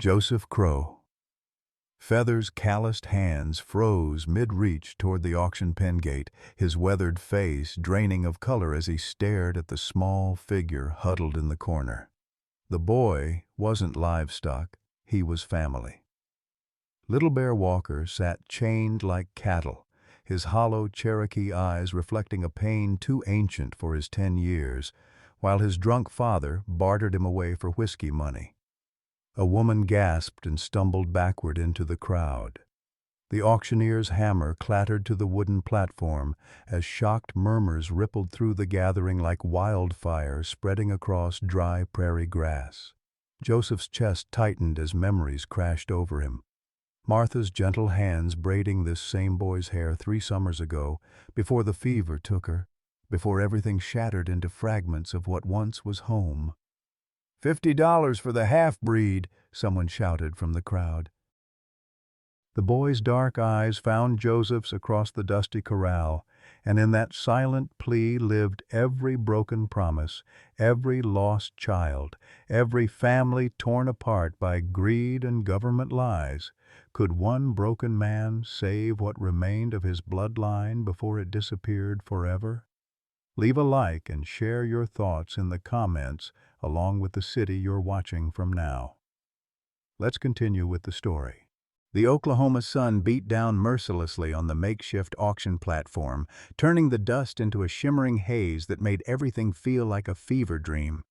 Joseph Crow. Feather's calloused hands froze mid-reach toward the auction pen gate, his weathered face draining of color as he stared at the small figure huddled in the corner. The boy wasn't livestock, he was family. Little Bear Walker sat chained like cattle, his hollow Cherokee eyes reflecting a pain too ancient for his 10 years, while his drunk father bartered him away for whiskey money. A woman gasped and stumbled backward into the crowd. The auctioneer's hammer clattered to the wooden platform as shocked murmurs rippled through the gathering like wildfire spreading across dry prairie grass. Joseph's chest tightened as memories crashed over him. Martha's gentle hands braiding this same boy's hair 3 summers ago, before the fever took her, before everything shattered into fragments of what once was home. $50 for the half-breed, someone shouted from the crowd. The boy's dark eyes found Joseph's across the dusty corral, and in that silent plea lived every broken promise, every lost child, every family torn apart by greed and government lies. Could one broken man save what remained of his bloodline before it disappeared forever? Leave a like and share your thoughts in the comments along with the city you're watching from now. Let's continue with the story. The Oklahoma sun beat down mercilessly on the makeshift auction platform, turning the dust into a shimmering haze that made everything feel like a fever dream.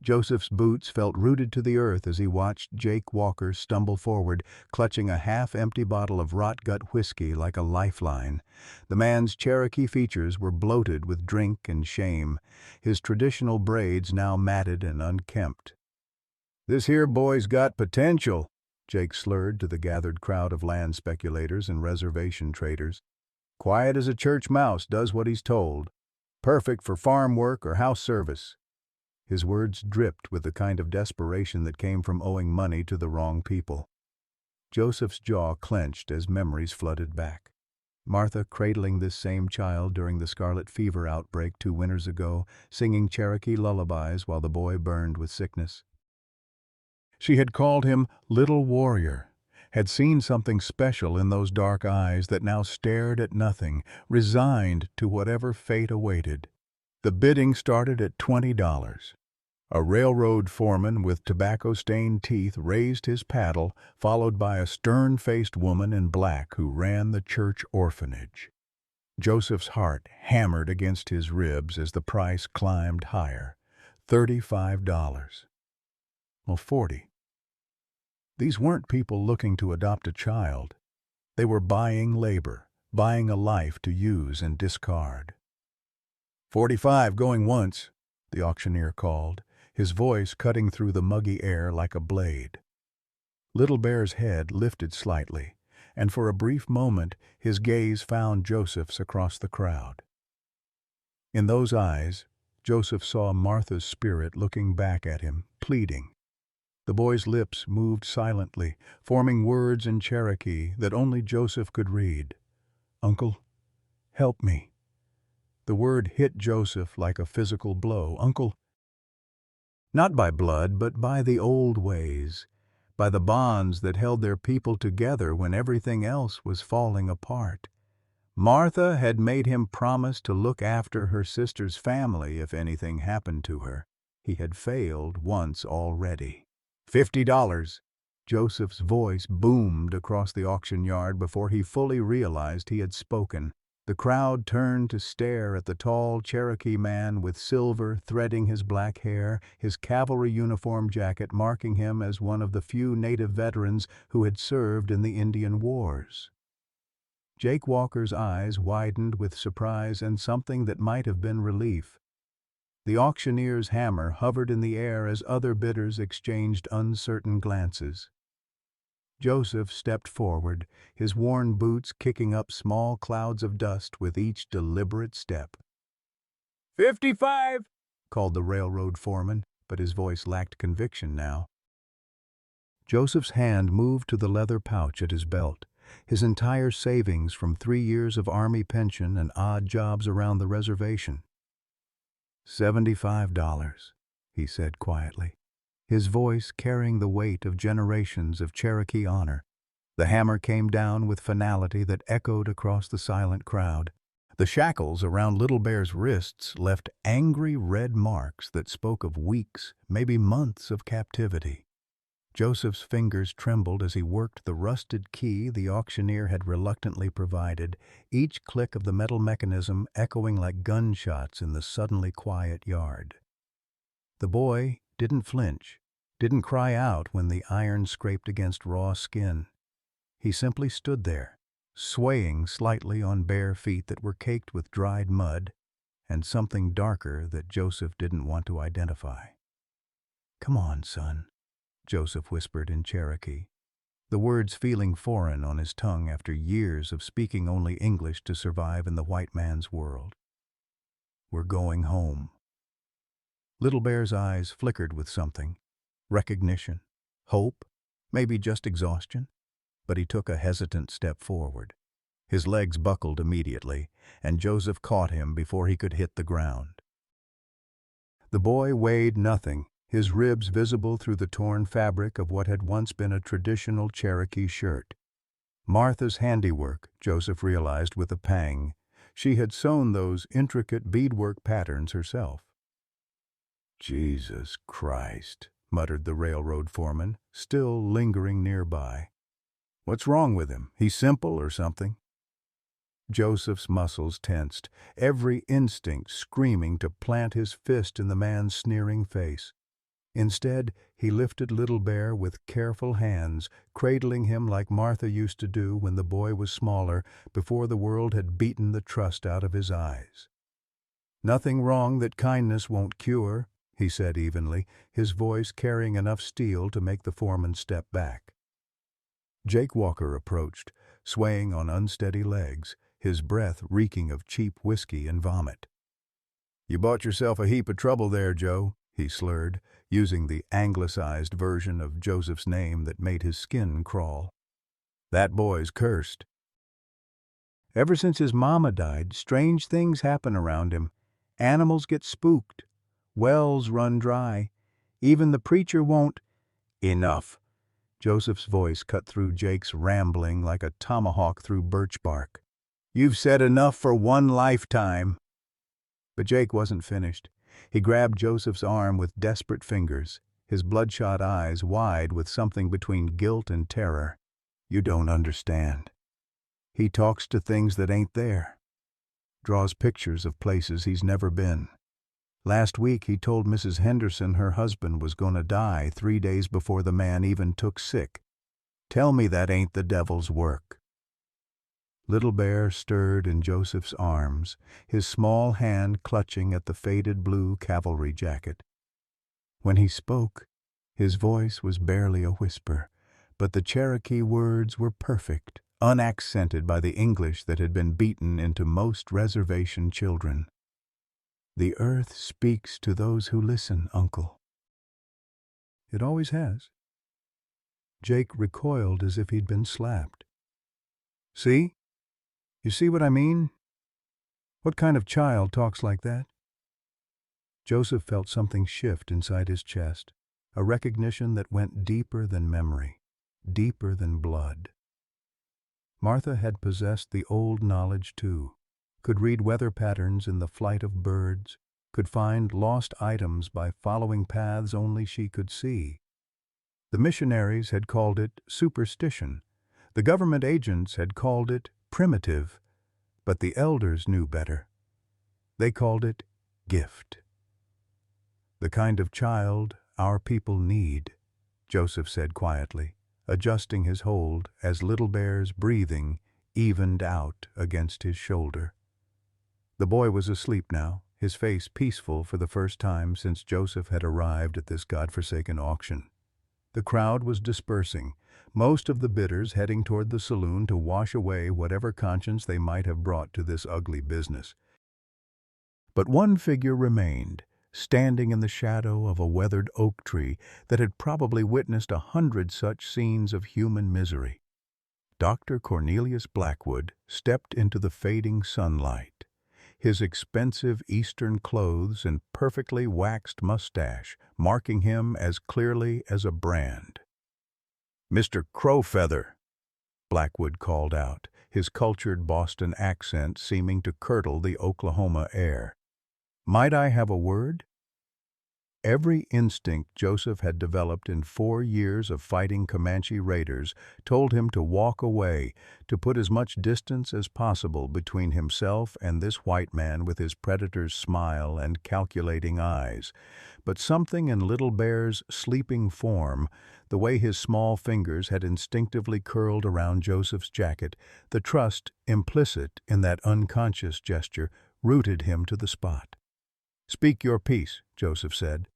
Joseph's boots felt rooted to the earth as he watched Jake Walker stumble forward, clutching a half-empty bottle of rot-gut whiskey like a lifeline. The man's Cherokee features were bloated with drink and shame, his traditional braids now matted and unkempt. "This here boy's got potential," Jake slurred to the gathered crowd of land speculators and reservation traders. "Quiet as a church mouse, does what he's told. Perfect for farm work or house service." His words dripped with the kind of desperation that came from owing money to the wrong people. Joseph's jaw clenched as memories flooded back. Martha cradling this same child during the scarlet fever outbreak 2 winters ago, singing Cherokee lullabies while the boy burned with sickness. She had called him Little Warrior, had seen something special in those dark eyes that now stared at nothing, resigned to whatever fate awaited. The bidding started at $20. A railroad foreman with tobacco-stained teeth raised his paddle, followed by a stern-faced woman in black who ran the church orphanage. Joseph's heart hammered against his ribs as the price climbed higher. $35. Well, $40. These weren't people looking to adopt a child. They were buying labor, buying a life to use and discard. "45 going once," the auctioneer called, his voice cutting through the muggy air like a blade. Little Bear's head lifted slightly, and for a brief moment his gaze found Joseph's across the crowd. In those eyes, Joseph saw Martha's spirit looking back at him, pleading. The boy's lips moved silently, forming words in Cherokee that only Joseph could read. "Uncle, help me." The word hit Joseph like a physical blow. Uncle. Not by blood, but by the old ways, by the bonds that held their people together when everything else was falling apart. Martha had made him promise to look after her sister's family if anything happened to her. He had failed once already. $50. Joseph's voice boomed across the auction yard before he fully realized he had spoken. The crowd turned to stare at the tall Cherokee man with silver threading his black hair, his cavalry uniform jacket marking him as one of the few native veterans who had served in the Indian Wars. Jake Walker's eyes widened with surprise and something that might have been relief. The auctioneer's hammer hovered in the air as other bidders exchanged uncertain glances. Joseph stepped forward, his worn boots kicking up small clouds of dust with each deliberate step. "55!" called the railroad foreman, but his voice lacked conviction now. Joseph's hand moved to the leather pouch at his belt, his entire savings from 3 years of Army pension and odd jobs around the reservation. $75, he said quietly, his voice carrying the weight of generations of Cherokee honor. The hammer came down with finality that echoed across the silent crowd. The shackles around Little Bear's wrists left angry red marks that spoke of weeks, maybe months of captivity. Joseph's fingers trembled as he worked the rusted key the auctioneer had reluctantly provided, each click of the metal mechanism echoing like gunshots in the suddenly quiet yard. The boy didn't flinch, didn't cry out when the iron scraped against raw skin. He simply stood there, swaying slightly on bare feet that were caked with dried mud and something darker that Joseph didn't want to identify. "Come on, son," Joseph whispered in Cherokee, the words feeling foreign on his tongue after years of speaking only English to survive in the white man's world. "We're going home." Little Bear's eyes flickered with something. Recognition, hope, maybe just exhaustion. But he took a hesitant step forward. His legs buckled immediately, and Joseph caught him before he could hit the ground. The boy weighed nothing, his ribs visible through the torn fabric of what had once been a traditional Cherokee shirt. Martha's handiwork, Joseph realized with a pang. She had sewn those intricate beadwork patterns herself. "Jesus Christ," muttered the railroad foreman, still lingering nearby. "What's wrong with him? He's simple or something?" Joseph's muscles tensed, every instinct screaming to plant his fist in the man's sneering face. Instead, he lifted Little Bear with careful hands, cradling him like Martha used to do when the boy was smaller, before the world had beaten the trust out of his eyes. "Nothing wrong that kindness won't cure," he said evenly, his voice carrying enough steel to make the foreman step back. Jake Walker approached, swaying on unsteady legs, his breath reeking of cheap whiskey and vomit. "You bought yourself a heap of trouble there, Joe," he slurred, using the anglicized version of Joseph's name that made his skin crawl. "That boy's cursed." "Ever since his mama died, strange things happen around him. Animals get spooked. Wells run dry. Even the preacher won't—" "Enough." Joseph's voice cut through Jake's rambling like a tomahawk through birch bark. "You've said enough for one lifetime." But Jake wasn't finished. He grabbed Joseph's arm with desperate fingers, his bloodshot eyes wide with something between guilt and terror. "You don't understand. He talks to things that ain't there. Draws pictures of places he's never been. Last week he told Mrs. Henderson her husband was gonna die 3 days before the man even took sick. Tell me that ain't the devil's work." Little Bear stirred in Joseph's arms, his small hand clutching at the faded blue cavalry jacket. When he spoke, his voice was barely a whisper, but the Cherokee words were perfect, unaccented by the English that had been beaten into most reservation children. "The earth speaks to those who listen, Uncle." "It always has." Jake recoiled as if he'd been slapped. "See? You see what I mean? What kind of child talks like that?" Joseph felt something shift inside his chest, a recognition that went deeper than memory, deeper than blood. Martha had possessed the old knowledge too, could read weather patterns in the flight of birds, could find lost items by following paths only she could see. The missionaries had called it superstition. The government agents had called it primitive. But the elders knew better. They called it gift. "The kind of child our people need," Joseph said quietly, adjusting his hold as Little Bear's breathing evened out against his shoulder. The boy was asleep now, his face peaceful for the first time since Joseph had arrived at this godforsaken auction. The crowd was dispersing, most of the bidders heading toward the saloon to wash away whatever conscience they might have brought to this ugly business. But one figure remained, standing in the shadow of a weathered oak tree that had probably witnessed 100 such scenes of human misery. Dr. Cornelius Blackwood stepped into the fading sunlight, his expensive Eastern clothes and perfectly waxed mustache, marking him as clearly as a brand. "Mr. Crowfeather," Blackwood called out, his cultured Boston accent seeming to curdle the Oklahoma air. "Might I have a word?" Every instinct Joseph had developed in 4 years of fighting Comanche raiders told him to walk away, to put as much distance as possible between himself and this white man with his predator's smile and calculating eyes. But something in Little Bear's sleeping form, the way his small fingers had instinctively curled around Joseph's jacket, the trust implicit in that unconscious gesture, rooted him to the spot. "Speak your piece," Joseph said.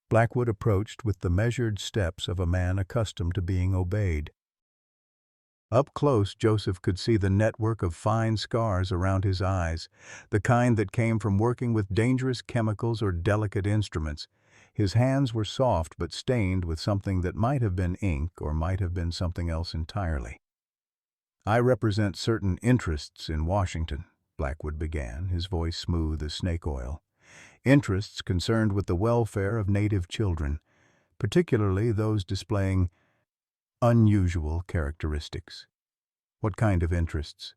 Blackwood approached with the measured steps of a man accustomed to being obeyed. Up close, Joseph could see the network of fine scars around his eyes, the kind that came from working with dangerous chemicals or delicate instruments. His hands were soft but stained with something that might have been ink or might have been something else entirely. "I represent certain interests in Washington," Blackwood began, his voice smooth as snake oil. "Interests concerned with the welfare of native children, particularly those displaying unusual characteristics." "What kind of interests?"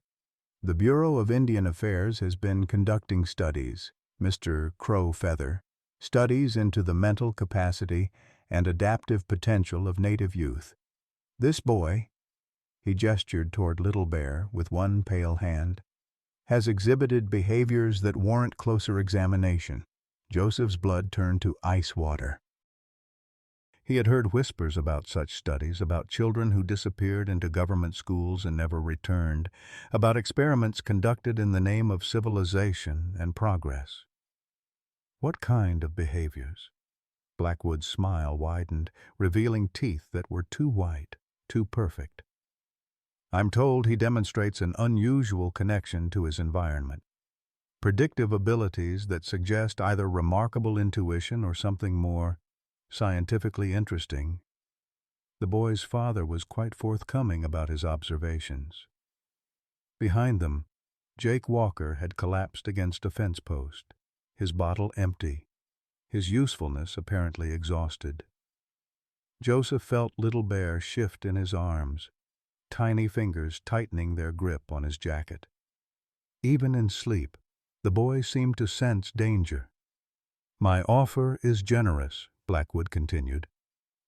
"The Bureau of Indian Affairs has been conducting studies, Mr. Crowfeather, studies into the mental capacity and adaptive potential of native youth. This boy," he gestured toward Little Bear with one pale hand, "has exhibited behaviors that warrant closer examination." Joseph's blood turned to ice water. He had heard whispers about such studies, about children who disappeared into government schools and never returned, about experiments conducted in the name of civilization and progress. "What kind of behaviors?" Blackwood's smile widened, revealing teeth that were too white, too perfect. "I'm told he demonstrates an unusual connection to his environment. Predictive abilities that suggest either remarkable intuition or something more scientifically interesting." The boy's father was quite forthcoming about his observations. Behind them, Jake Walker had collapsed against a fence post, his bottle empty, his usefulness apparently exhausted. Joseph felt Little Bear shift in his arms, tiny fingers tightening their grip on his jacket. Even in sleep, the boy seemed to sense danger. "My offer is generous," Blackwood continued.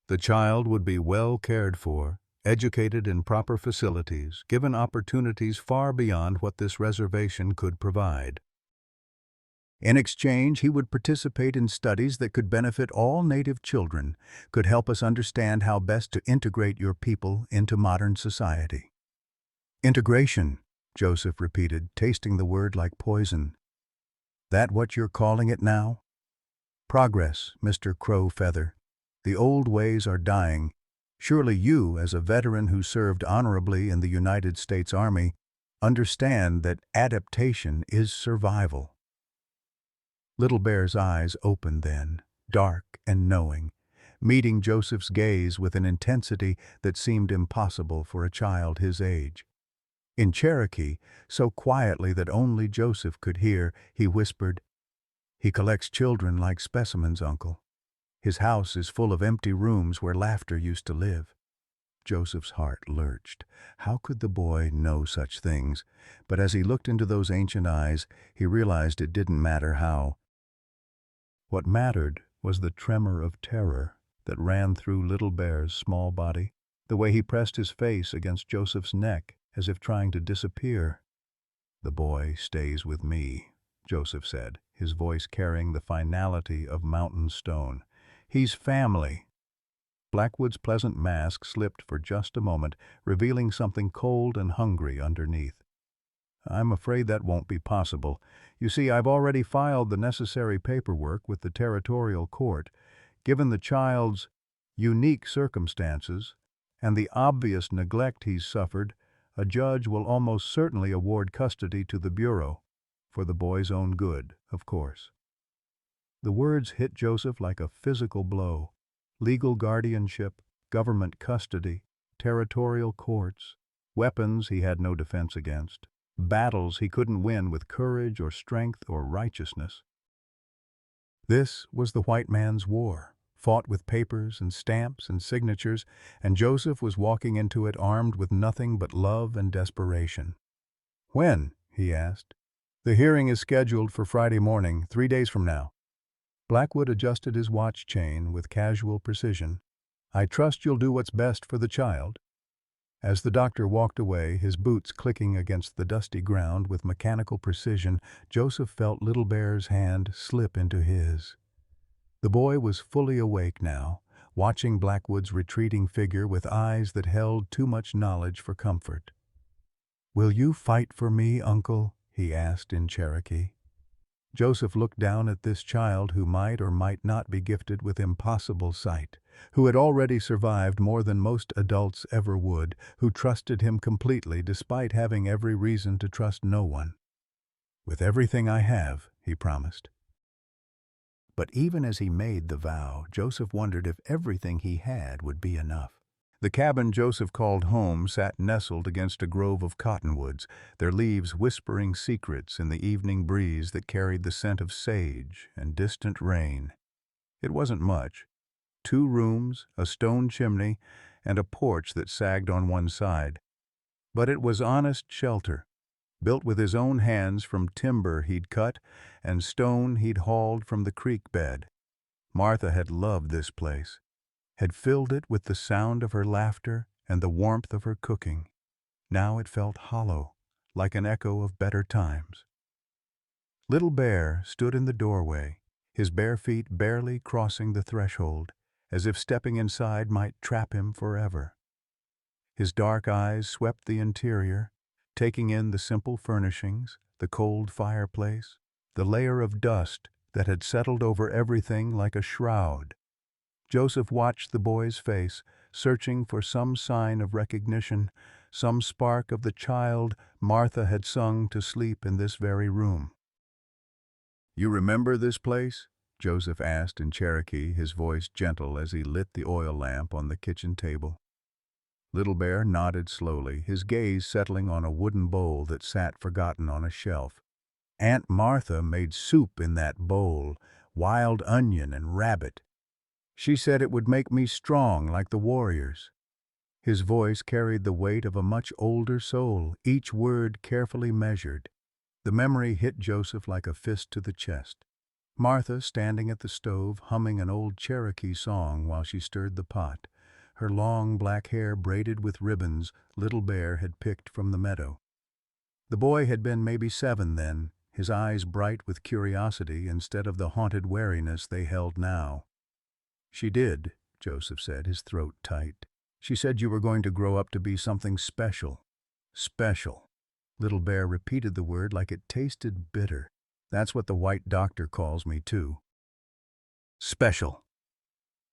"The child would be well cared for, educated in proper facilities, given opportunities far beyond what this reservation could provide. In exchange, he would participate in studies that could benefit all native children, could help us understand how best to integrate your people into modern society." "Integration," Joseph repeated, tasting the word like poison. "That what you're calling it now?" "Progress, Mr. Crowfeather. The old ways are dying. Surely you, as a veteran who served honorably in the United States Army, understand that adaptation is survival." Little Bear's eyes opened then, dark and knowing, meeting Joseph's gaze with an intensity that seemed impossible for a child his age. In Cherokee, so quietly that only Joseph could hear, he whispered, "He collects children like specimens, Uncle. His house is full of empty rooms where laughter used to live." Joseph's heart lurched. How could the boy know such things? But as he looked into those ancient eyes, he realized it didn't matter how. What mattered was the tremor of terror that ran through Little Bear's small body, the way he pressed his face against Joseph's neck as if trying to disappear. "The boy stays with me," Joseph said, his voice carrying the finality of mountain stone. "He's family." Blackwood's pleasant mask slipped for just a moment, revealing something cold and hungry underneath. "I'm afraid that won't be possible. You see, I've already filed the necessary paperwork with the territorial court. Given the child's unique circumstances and the obvious neglect he's suffered, a judge will almost certainly award custody to the Bureau, for the boy's own good, of course." The words hit Joseph like a physical blow. Legal guardianship, government custody, territorial courts, weapons he had no defense against. battles he couldn't win with courage or strength or righteousness. This was the white man's war, fought with papers and stamps and signatures, and Joseph was walking into it armed with nothing but love and desperation. "When?" he asked. "The hearing is scheduled for Friday morning, 3 days from now." Blackwood adjusted his watch chain with casual precision. "I trust you'll do what's best for the child." As the doctor walked away, his boots clicking against the dusty ground with mechanical precision, Joseph felt Little Bear's hand slip into his. The boy was fully awake now, watching Blackwood's retreating figure with eyes that held too much knowledge for comfort. "Will you fight for me, Uncle?" he asked in Cherokee. Joseph looked down at this child who might or might not be gifted with impossible sight, who had already survived more than most adults ever would, who trusted him completely despite having every reason to trust no one. "With everything I have," he promised. But even as he made the vow, Joseph wondered if everything he had would be enough. The cabin Joseph called home sat nestled against a grove of cottonwoods, their leaves whispering secrets in the evening breeze that carried the scent of sage and distant rain. It wasn't much. 2 rooms, a stone chimney, and a porch that sagged on one side. But it was honest shelter, built with his own hands from timber he'd cut and stone he'd hauled from the creek bed. Martha had loved this place, had filled it with the sound of her laughter and the warmth of her cooking. Now it felt hollow, like an echo of better times. Little Bear stood in the doorway, his bare feet barely crossing the threshold, as if stepping inside might trap him forever. His dark eyes swept the interior, taking in the simple furnishings, the cold fireplace, the layer of dust that had settled over everything like a shroud. Joseph watched the boy's face, searching for some sign of recognition, some spark of the child Martha had sung to sleep in this very room. "You remember this place?" Joseph asked in Cherokee, his voice gentle as he lit the oil lamp on the kitchen table. Little Bear nodded slowly, his gaze settling on a wooden bowl that sat forgotten on a shelf. "Aunt Martha made soup in that bowl, wild onion and rabbit. She said it would make me strong like the warriors." His voice carried the weight of a much older soul, each word carefully measured. The memory hit Joseph like a fist to the chest. Martha standing at the stove, humming an old Cherokee song while she stirred the pot, her long black hair braided with ribbons Little Bear had picked from the meadow. The boy had been maybe 7 then, his eyes bright with curiosity instead of the haunted wariness they held now. "She did," Joseph said, his throat tight. "She said you were going to grow up to be something special." "Special." Little Bear repeated the word like it tasted bitter. "That's what the white doctor calls me, too. Special."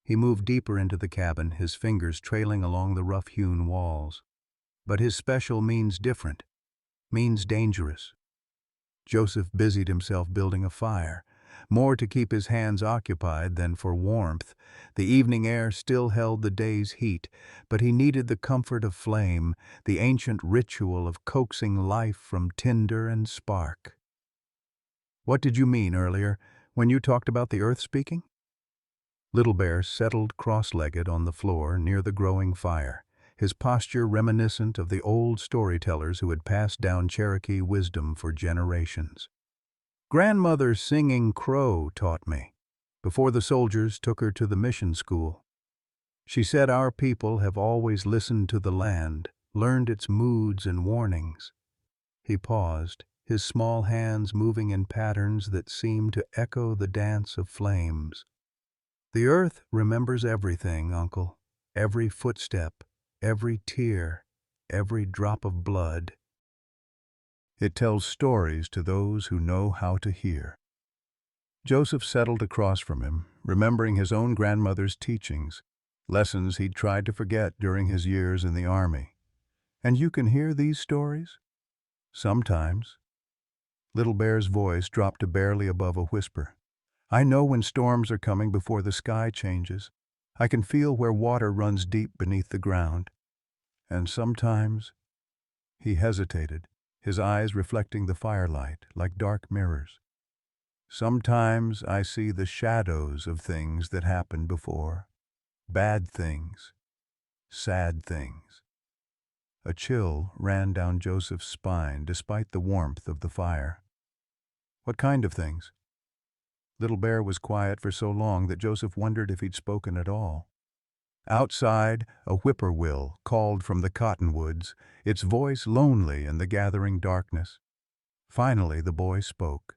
He moved deeper into the cabin, his fingers trailing along the rough-hewn walls. "But his special means different, means dangerous." Joseph busied himself building a fire, more to keep his hands occupied than for warmth. The evening air still held the day's heat, but he needed the comfort of flame, the ancient ritual of coaxing life from tinder and spark. "What did you mean earlier, when you talked about the earth speaking?" Little Bear settled cross-legged on the floor near the growing fire, his posture reminiscent of the old storytellers who had passed down Cherokee wisdom for generations. "Grandmother Singing Crow taught me, before the soldiers took her to the mission school. She said our people have always listened to the land, learned its moods and warnings." He paused, his small hands moving in patterns that seemed to echo the dance of flames. "The earth remembers everything, Uncle. Every footstep, every tear, every drop of blood. It tells stories to those who know how to hear." Joseph settled across from him, remembering his own grandmother's teachings, lessons he'd tried to forget during his years in the army. "And you can hear these stories?" "Sometimes." Little Bear's voice dropped to barely above a whisper. "I know when storms are coming before the sky changes. I can feel where water runs deep beneath the ground. And sometimes—" He hesitated, his eyes reflecting the firelight like dark mirrors. Sometimes I see the shadows of things that happened before. Bad things, sad things. A chill ran down Joseph's spine despite the warmth of the fire. What kind of things? Little Bear was quiet for so long that Joseph wondered if he'd spoken at all. Outside, a whippoorwill called from the cottonwoods, its voice lonely in the gathering darkness. Finally, the boy spoke.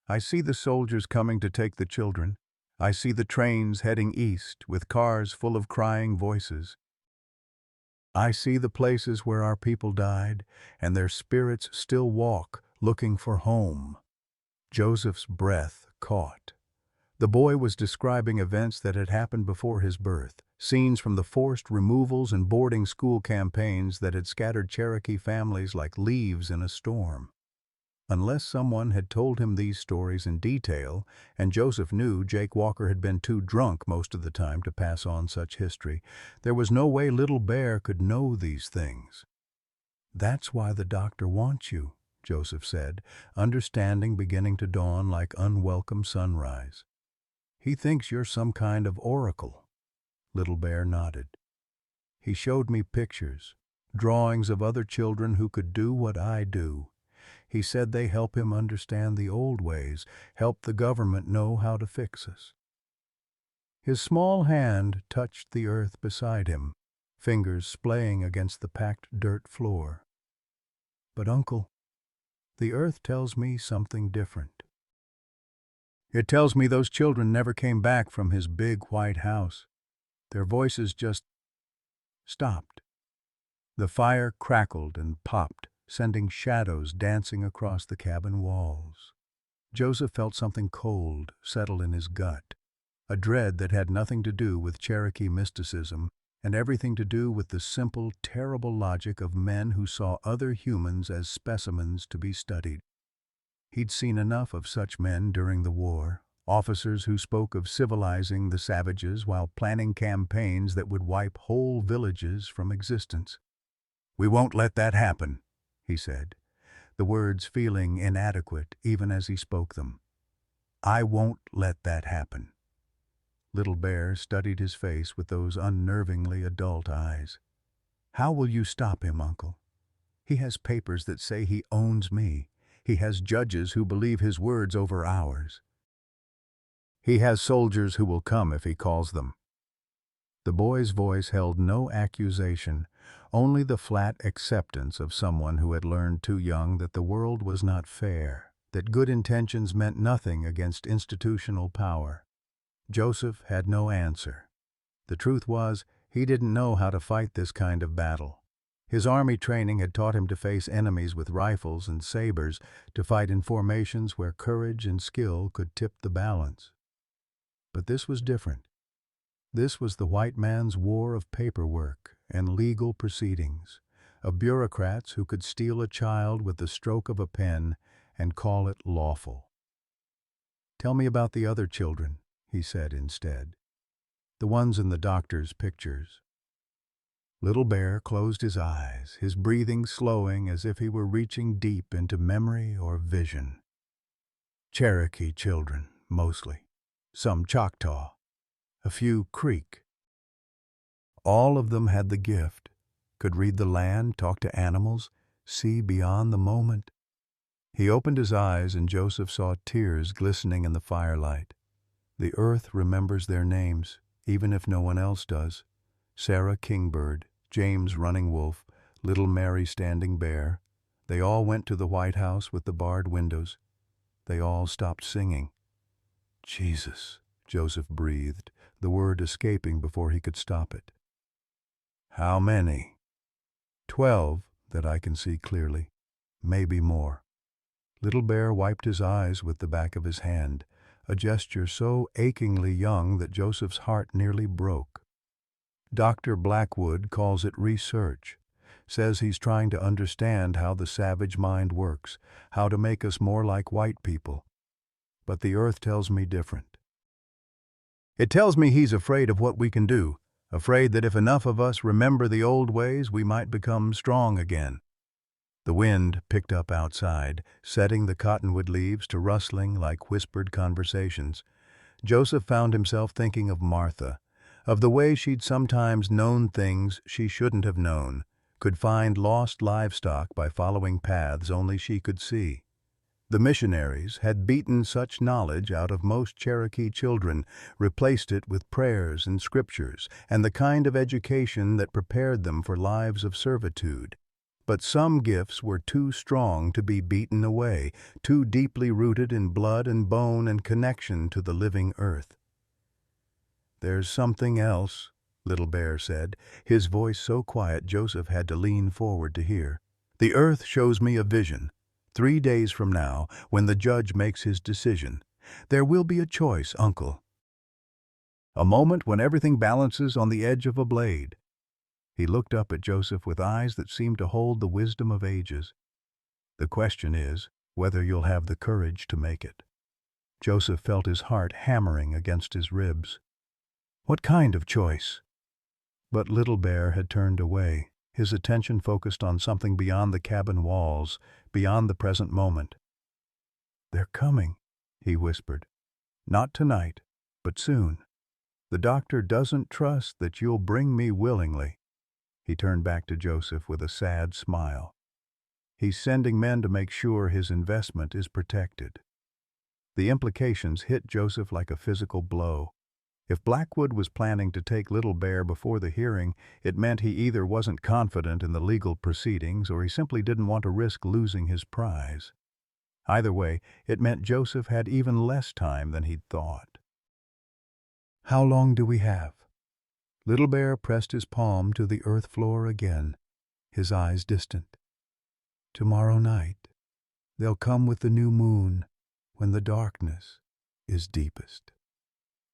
I see the soldiers coming to take the children. I see the trains heading east with cars full of crying voices. I see the places where our people died, and their spirits still walk, looking for home. Joseph's breath caught. The boy was describing events that had happened before his birth, scenes from the forced removals and boarding school campaigns that had scattered Cherokee families like leaves in a storm. Unless someone had told him these stories in detail, and Joseph knew Jake Walker had been too drunk most of the time to pass on such history, there was no way Little Bear could know these things. "That's why the doctor wants you," Joseph said, understanding beginning to dawn like unwelcome sunrise. "He thinks you're some kind of oracle." Little Bear nodded. "He showed me pictures, drawings of other children who could do what I do. He said they help him understand the old ways, help the government know how to fix us." His small hand touched the earth beside him, fingers splaying against the packed dirt floor. "But Uncle, the earth tells me something different. It tells me those children never came back from his big white house. Their voices just stopped." The fire crackled and popped, sending shadows dancing across the cabin walls. Joseph felt something cold settle in his gut, a dread that had nothing to do with Cherokee mysticism and everything to do with the simple, terrible logic of men who saw other humans as specimens to be studied. He'd seen enough of such men during the war, officers who spoke of civilizing the savages while planning campaigns that would wipe whole villages from existence. "We won't let that happen," he said, the words feeling inadequate even as he spoke them. "I won't let that happen." Little Bear studied his face with those unnervingly adult eyes. "How will you stop him, Uncle? He has papers that say he owns me. He has judges who believe his words over ours. He has soldiers who will come if he calls them." The boy's voice held no accusation, only the flat acceptance of someone who had learned too young that the world was not fair, that good intentions meant nothing against institutional power. Joseph had no answer. The truth was, he didn't know how to fight this kind of battle. His army training had taught him to face enemies with rifles and sabers, to fight in formations where courage and skill could tip the balance. But this was different. This was the white man's war of paperwork and legal proceedings, of bureaucrats who could steal a child with the stroke of a pen and call it lawful. "Tell me about the other children," he said instead. "The ones in the doctor's pictures." Little Bear closed his eyes, his breathing slowing as if he were reaching deep into memory or vision. Cherokee children, mostly. Some Choctaw. A few Creek. All of them had the gift, could read the land, talk to animals, see beyond the moment. He opened his eyes and Joseph saw tears glistening in the firelight. The earth remembers their names, even if no one else does. Sarah Kingbird, James Running Wolf, little Mary Standing Bear. They all went to the White House with the barred windows. They all stopped singing. "Jesus," Joseph breathed, the word escaping before he could stop it. "How many?" 12, that I can see clearly. Maybe more." Little Bear wiped his eyes with the back of his hand, a gesture so achingly young that Joseph's heart nearly broke. "Dr. Blackwood calls it research, says he's trying to understand how the savage mind works, how to make us more like white people. But the earth tells me different. It tells me he's afraid of what we can do, afraid that if enough of us remember the old ways, we might become strong again." The wind picked up outside, setting the cottonwood leaves to rustling like whispered conversations. Joseph found himself thinking of Martha, of the way she'd sometimes known things she shouldn't have known, could find lost livestock by following paths only she could see. The missionaries had beaten such knowledge out of most Cherokee children, replaced it with prayers and scriptures, and the kind of education that prepared them for lives of servitude. But some gifts were too strong to be beaten away, too deeply rooted in blood and bone and connection to the living earth. "There's something else," Little Bear said, his voice so quiet Joseph had to lean forward to hear. "The earth shows me a vision. 3 days from now, when the judge makes his decision, there will be a choice, Uncle. A moment when everything balances on the edge of a blade." He looked up at Joseph with eyes that seemed to hold the wisdom of ages. "The question is whether you'll have the courage to make it." Joseph felt his heart hammering against his ribs. What kind of choice? But Little Bear had turned away, his attention focused on something beyond the cabin walls, beyond the present moment. "They're coming," he whispered. "Not tonight, but soon. The doctor doesn't trust that you'll bring me willingly." He turned back to Joseph with a sad smile. "He's sending men to make sure his investment is protected." The implications hit Joseph like a physical blow. If Blackwood was planning to take Little Bear before the hearing, it meant he either wasn't confident in the legal proceedings or he simply didn't want to risk losing his prize. Either way, it meant Joseph had even less time than he'd thought. "How long do we have?" Little Bear pressed his palm to the earth floor again, his eyes distant. "Tomorrow night. They'll come with the new moon, when the darkness is deepest."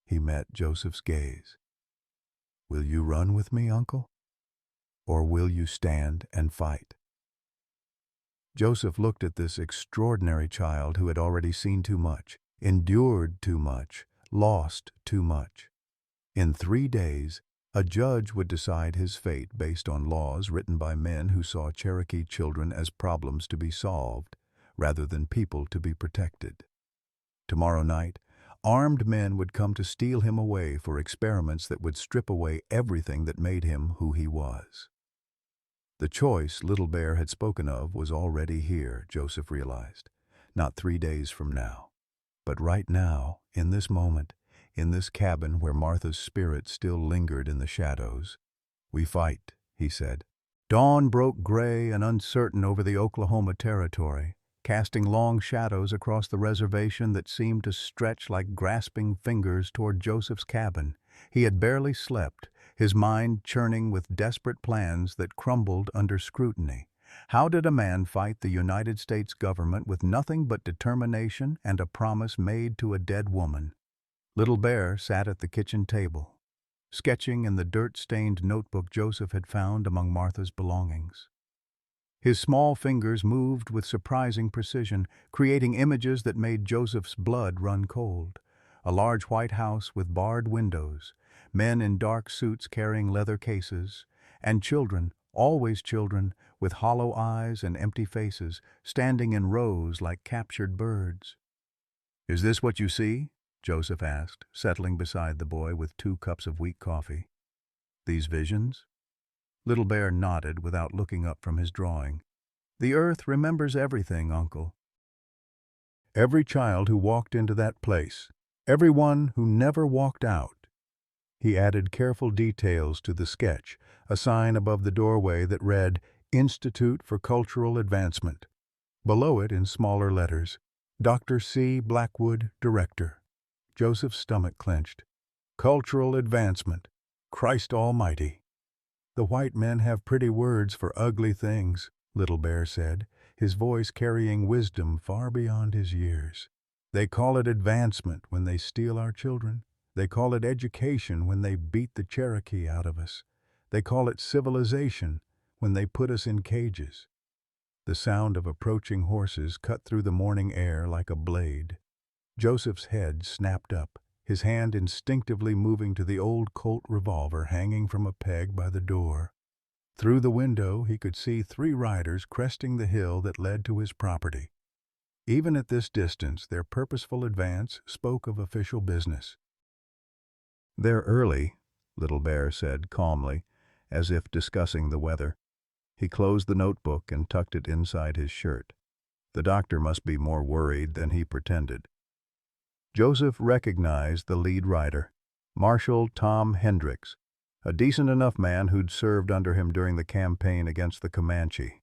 He met Joseph's gaze. "Will you run with me, Uncle? Or will you stand and fight?" Joseph looked at this extraordinary child who had already seen too much, endured too much, lost too much. In 3 days, a judge would decide his fate based on laws written by men who saw Cherokee children as problems to be solved, rather than people to be protected. Tomorrow night, armed men would come to steal him away for experiments that would strip away everything that made him who he was. The choice Little Bear had spoken of was already here, Joseph realized. Not 3 days from now, but right now, in this moment, in this cabin where Martha's spirit still lingered in the shadows. "We fight," he said. Dawn broke gray and uncertain over the Oklahoma territory, casting long shadows across the reservation that seemed to stretch like grasping fingers toward Joseph's cabin. He had barely slept, his mind churning with desperate plans that crumbled under scrutiny. How did a man fight the United States government with nothing but determination and a promise made to a dead woman? Little Bear sat at the kitchen table, sketching in the dirt-stained notebook Joseph had found among Martha's belongings. His small fingers moved with surprising precision, creating images that made Joseph's blood run cold. A large white house with barred windows, men in dark suits carrying leather cases, and children, always children, with hollow eyes and empty faces, standing in rows like captured birds. "Is this what you see?" Joseph asked, settling beside the boy with 2 cups of weak coffee. "These visions?" Little Bear nodded without looking up from his drawing. "The earth remembers everything, Uncle. Every child who walked into that place, everyone who never walked out." He added careful details to the sketch, a sign above the doorway that read, "Institute for Cultural Advancement." Below it, in smaller letters, "Dr. C. Blackwood, Director." Joseph's stomach clenched. Cultural advancement. Christ Almighty. "The white men have pretty words for ugly things," Little Bear said, his voice carrying wisdom far beyond his years. "They call it advancement when they steal our children. They call it education when they beat the Cherokee out of us. They call it civilization when they put us in cages." The sound of approaching horses cut through the morning air like a blade. Joseph's head snapped up, his hand instinctively moving to the old Colt revolver hanging from a peg by the door. Through the window, he could see 3 riders cresting the hill that led to his property. Even at this distance, their purposeful advance spoke of official business. "They're early," Little Bear said calmly, as if discussing the weather. He closed the notebook and tucked it inside his shirt. The doctor must be more worried than he pretended. Joseph recognized the lead rider, Marshal Tom Hendricks, a decent enough man who'd served under him during the campaign against the Comanche.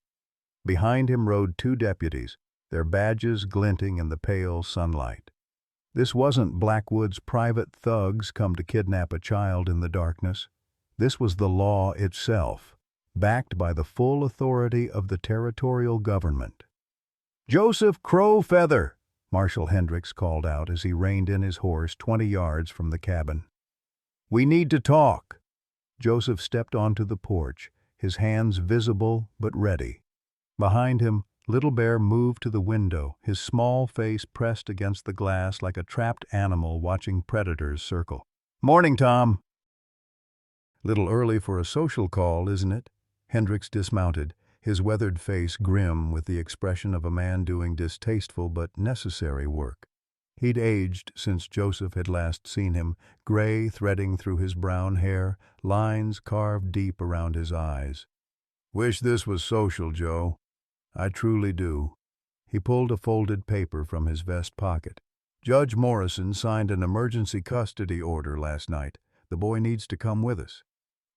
Behind him rode 2 deputies, their badges glinting in the pale sunlight. This wasn't Blackwood's private thugs come to kidnap a child in the darkness. This was the law itself, backed by the full authority of the territorial government. "Joseph Crowfeather," Marshal Hendricks called out as he reined in his horse 20 yards from the cabin. "We need to talk." Joseph stepped onto the porch, his hands visible but ready. Behind him, Little Bear moved to the window, his small face pressed against the glass like a trapped animal watching predators circle. "Morning, Tom." "Little early for a social call, isn't it?" Hendricks dismounted, his weathered face grim with the expression of a man doing distasteful but necessary work. He'd aged since Joseph had last seen him, gray threading through his brown hair, lines carved deep around his eyes. "Wish this was social, Joe. I truly do." He pulled a folded paper from his vest pocket. "Judge Morrison signed an emergency custody order last night. The boy needs to come with us."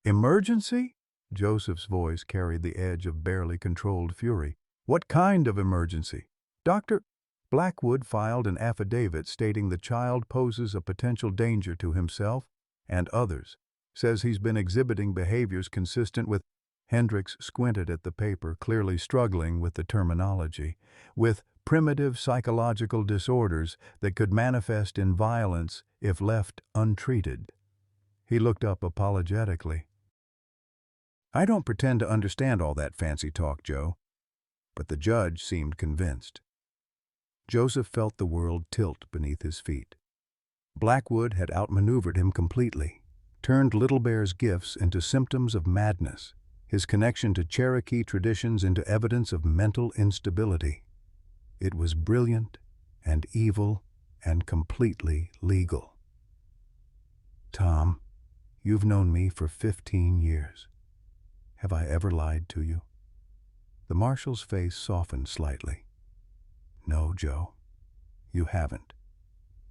"Emergency?" Joseph's voice carried the edge of barely controlled fury. "What kind of emergency?" "Dr. Blackwood filed an affidavit stating the child poses a potential danger to himself and others. Says he's been exhibiting behaviors consistent with—" Hendricks squinted at the paper, clearly struggling with the terminology, "with primitive psychological disorders that could manifest in violence if left untreated." He looked up apologetically. "I don't pretend to understand all that fancy talk, Joe." But the judge seemed convinced. Joseph felt the world tilt beneath his feet. Blackwood had outmaneuvered him completely, turned Little Bear's gifts into symptoms of madness, his connection to Cherokee traditions into evidence of mental instability. It was brilliant and evil and completely legal. "Tom, you've known me for 15 years. Have I ever lied to you?" The marshal's face softened slightly. "No, Joe, you haven't.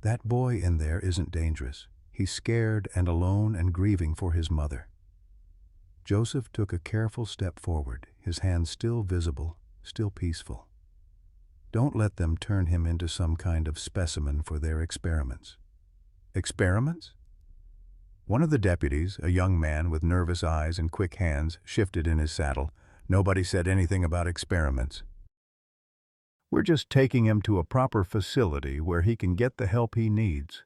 That boy in there isn't dangerous. He's scared and alone and grieving for his mother." Joseph took a careful step forward, his hands still visible, still peaceful. "Don't let them turn him into some kind of specimen for their experiments." "Experiments?" One of the deputies, a young man with nervous eyes and quick hands, shifted in his saddle. "Nobody said anything about experiments. We're just taking him to a proper facility where he can get the help he needs."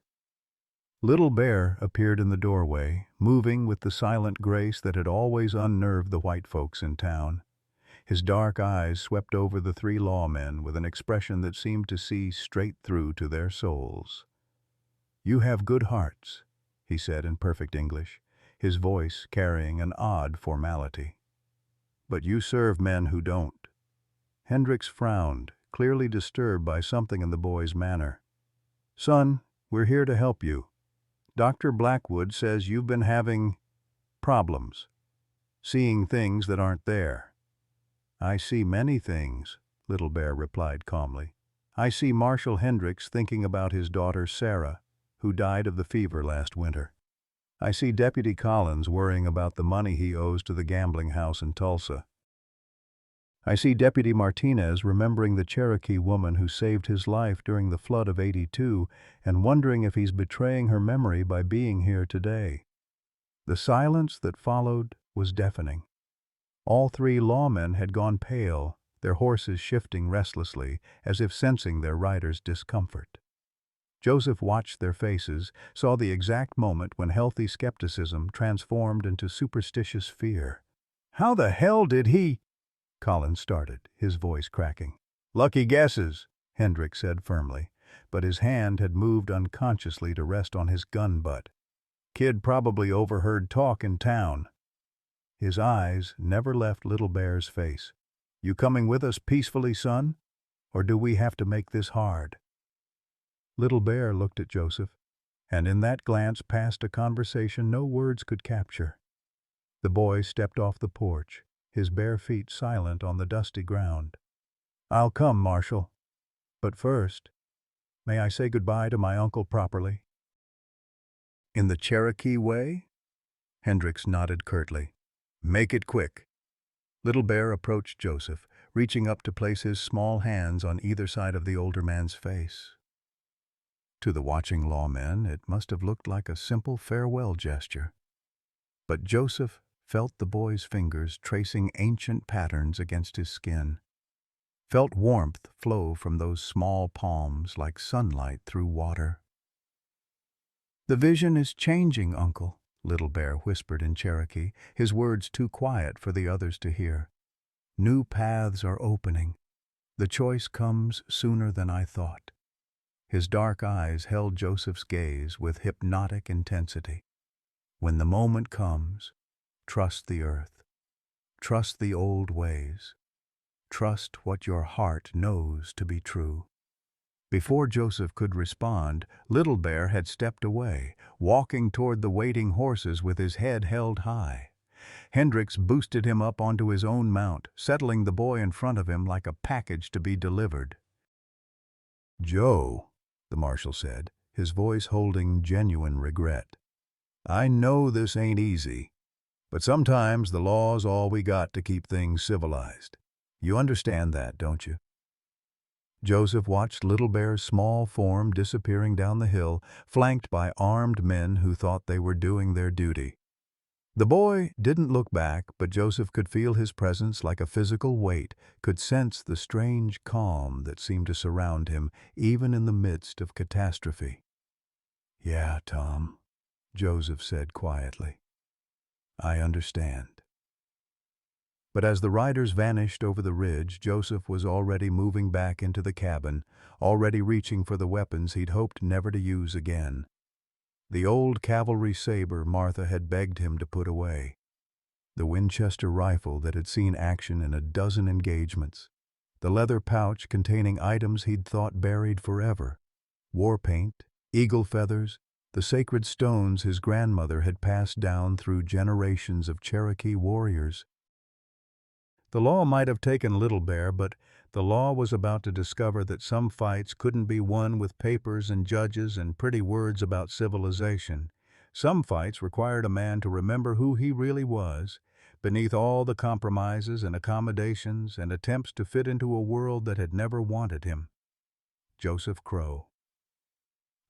Little Bear appeared in the doorway, moving with the silent grace that had always unnerved the white folks in town. His dark eyes swept over the 3 lawmen with an expression that seemed to see straight through to their souls. "You have good hearts," he said in perfect English, his voice carrying an odd formality. "But you serve men who don't." Hendricks frowned, clearly disturbed by something in the boy's manner. "Son, we're here to help you. Dr. Blackwood says you've been having problems, seeing things that aren't there." "I see many things," Little Bear replied calmly. "I see Marshal Hendricks thinking about his daughter Sarah, who died of the fever last winter. I see Deputy Collins worrying about the money he owes to the gambling house in Tulsa. I see Deputy Martinez remembering the Cherokee woman who saved his life during the flood of '82 and wondering if he's betraying her memory by being here today." The silence that followed was deafening. All 3 lawmen had gone pale, their horses shifting restlessly, as if sensing their riders' discomfort. Joseph watched their faces, saw the exact moment when healthy skepticism transformed into superstitious fear. "How the hell did he—" Collins started, his voice cracking. "Lucky guesses," Hendricks said firmly, but his hand had moved unconsciously to rest on his gun butt. "Kid probably overheard talk in town." His eyes never left Little Bear's face. "You coming with us peacefully, son? Or do we have to make this hard?" Little Bear looked at Joseph, and in that glance passed a conversation no words could capture. The boy stepped off the porch, his bare feet silent on the dusty ground. "I'll come, Marshal. But first, may I say goodbye to my uncle properly?" "In the Cherokee way?" Hendricks nodded curtly. "Make it quick." Little Bear approached Joseph, reaching up to place his small hands on either side of the older man's face. To the watching lawmen, it must have looked like a simple farewell gesture. But Joseph felt the boy's fingers tracing ancient patterns against his skin, felt warmth flow from those small palms like sunlight through water. "The vision is changing, Uncle," Little Bear whispered in Cherokee, his words too quiet for the others to hear. "New paths are opening. The choice comes sooner than I thought." His dark eyes held Joseph's gaze with hypnotic intensity. "When the moment comes, trust the earth. Trust the old ways. Trust what your heart knows to be true." Before Joseph could respond, Little Bear had stepped away, walking toward the waiting horses with his head held high. Hendricks boosted him up onto his own mount, settling the boy in front of him like a package to be delivered. "Joe," the marshal said, his voice holding genuine regret, "I know this ain't easy, but sometimes the law's all we got to keep things civilized. You understand that, don't you?" Joseph watched Little Bear's small form disappearing down the hill, flanked by armed men who thought they were doing their duty. The boy didn't look back, but Joseph could feel his presence like a physical weight, could sense the strange calm that seemed to surround him, even in the midst of catastrophe. "Yeah, Tom," Joseph said quietly. "I understand." But as the riders vanished over the ridge, Joseph was already moving back into the cabin, already reaching for the weapons he'd hoped never to use again. The old cavalry saber Martha had begged him to put away. The Winchester rifle that had seen action in a dozen engagements. The leather pouch containing items he'd thought buried forever. War paint, eagle feathers, the sacred stones his grandmother had passed down through generations of Cherokee warriors. The law might have taken Little Bear, but the law was about to discover that some fights couldn't be won with papers and judges and pretty words about civilization. Some fights required a man to remember who he really was, beneath all the compromises and accommodations and attempts to fit into a world that had never wanted him. Joseph Crow.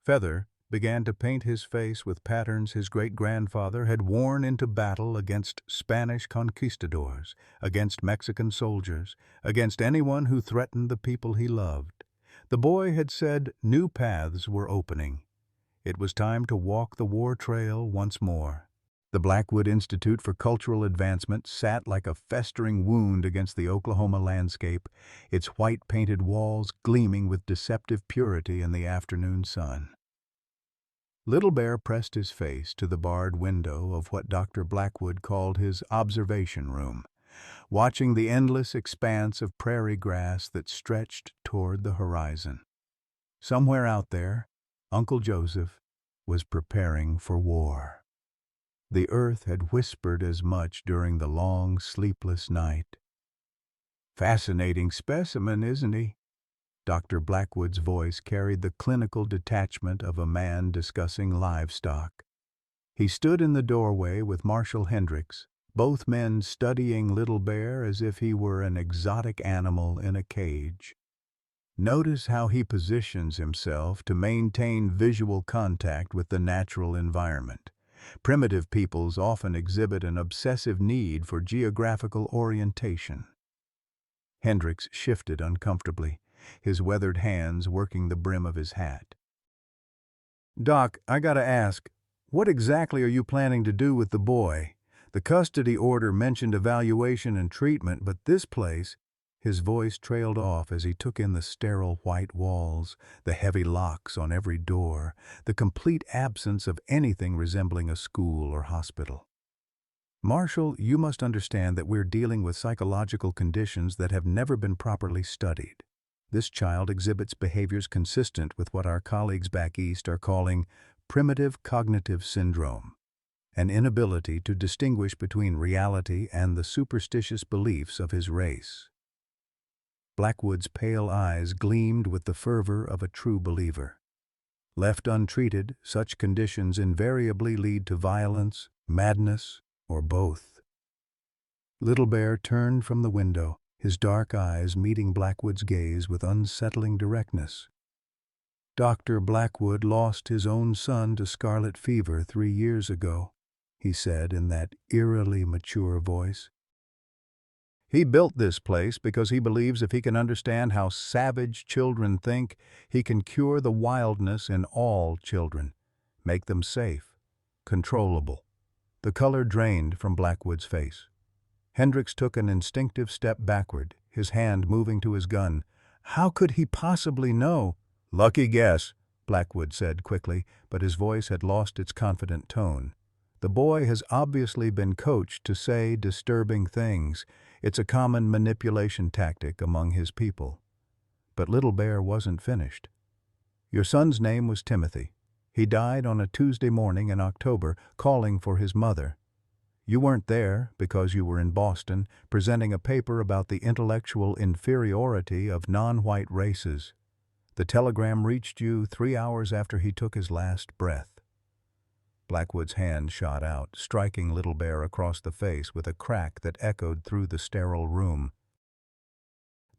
Feather began to paint his face with patterns his great-grandfather had worn into battle against Spanish conquistadors, against Mexican soldiers, against anyone who threatened the people he loved. The boy had said new paths were opening. It was time to walk the war trail once more. The Blackwood Institute for Cultural Advancement sat like a festering wound against the Oklahoma landscape, its white-painted walls gleaming with deceptive purity in the afternoon sun. Little Bear pressed his face to the barred window of what Dr. Blackwood called his observation room, watching the endless expanse of prairie grass that stretched toward the horizon. Somewhere out there, Uncle Joseph was preparing for war. The earth had whispered as much during the long, sleepless night. "Fascinating specimen, isn't he?" Dr. Blackwood's voice carried the clinical detachment of a man discussing livestock. He stood in the doorway with Marshal Hendricks, both men studying Little Bear as if he were an exotic animal in a cage. "Notice how he positions himself to maintain visual contact with the natural environment. Primitive peoples often exhibit an obsessive need for geographical orientation." Hendricks shifted uncomfortably, his weathered hands working the brim of his hat. "Doc, I gotta ask, what exactly are you planning to do with the boy? The custody order mentioned evaluation and treatment, but this place—" His voice trailed off as he took in the sterile white walls, the heavy locks on every door, the complete absence of anything resembling a school or hospital. Marshall, you must understand that we're dealing with psychological conditions that have never been properly studied. This child exhibits behaviors consistent with what our colleagues back east are calling primitive cognitive syndrome, an inability to distinguish between reality and the superstitious beliefs of his race. Blackwood's pale eyes gleamed with the fervor of a true believer. Left untreated, such conditions invariably lead to violence, madness, or both. Little Bear turned from the window, his dark eyes meeting Blackwood's gaze with unsettling directness. "Dr. Blackwood lost his own son to scarlet fever 3 years ago," he said in that eerily mature voice. "He built this place because he believes if he can understand how savage children think, he can cure the wildness in all children, make them safe, controllable." The color drained from Blackwood's face. Hendricks took an instinctive step backward, his hand moving to his gun. How could he possibly know? "Lucky guess," Blackwood said quickly, but his voice had lost its confident tone. "The boy has obviously been coached to say disturbing things. It's a common manipulation tactic among his people." But Little Bear wasn't finished. "Your son's name was Timothy. He died on a Tuesday morning in October, calling for his mother. You weren't there because you were in Boston, presenting a paper about the intellectual inferiority of non-white races. The telegram reached you 3 hours after he took his last breath." Blackwood's hand shot out, striking Little Bear across the face with a crack that echoed through the sterile room.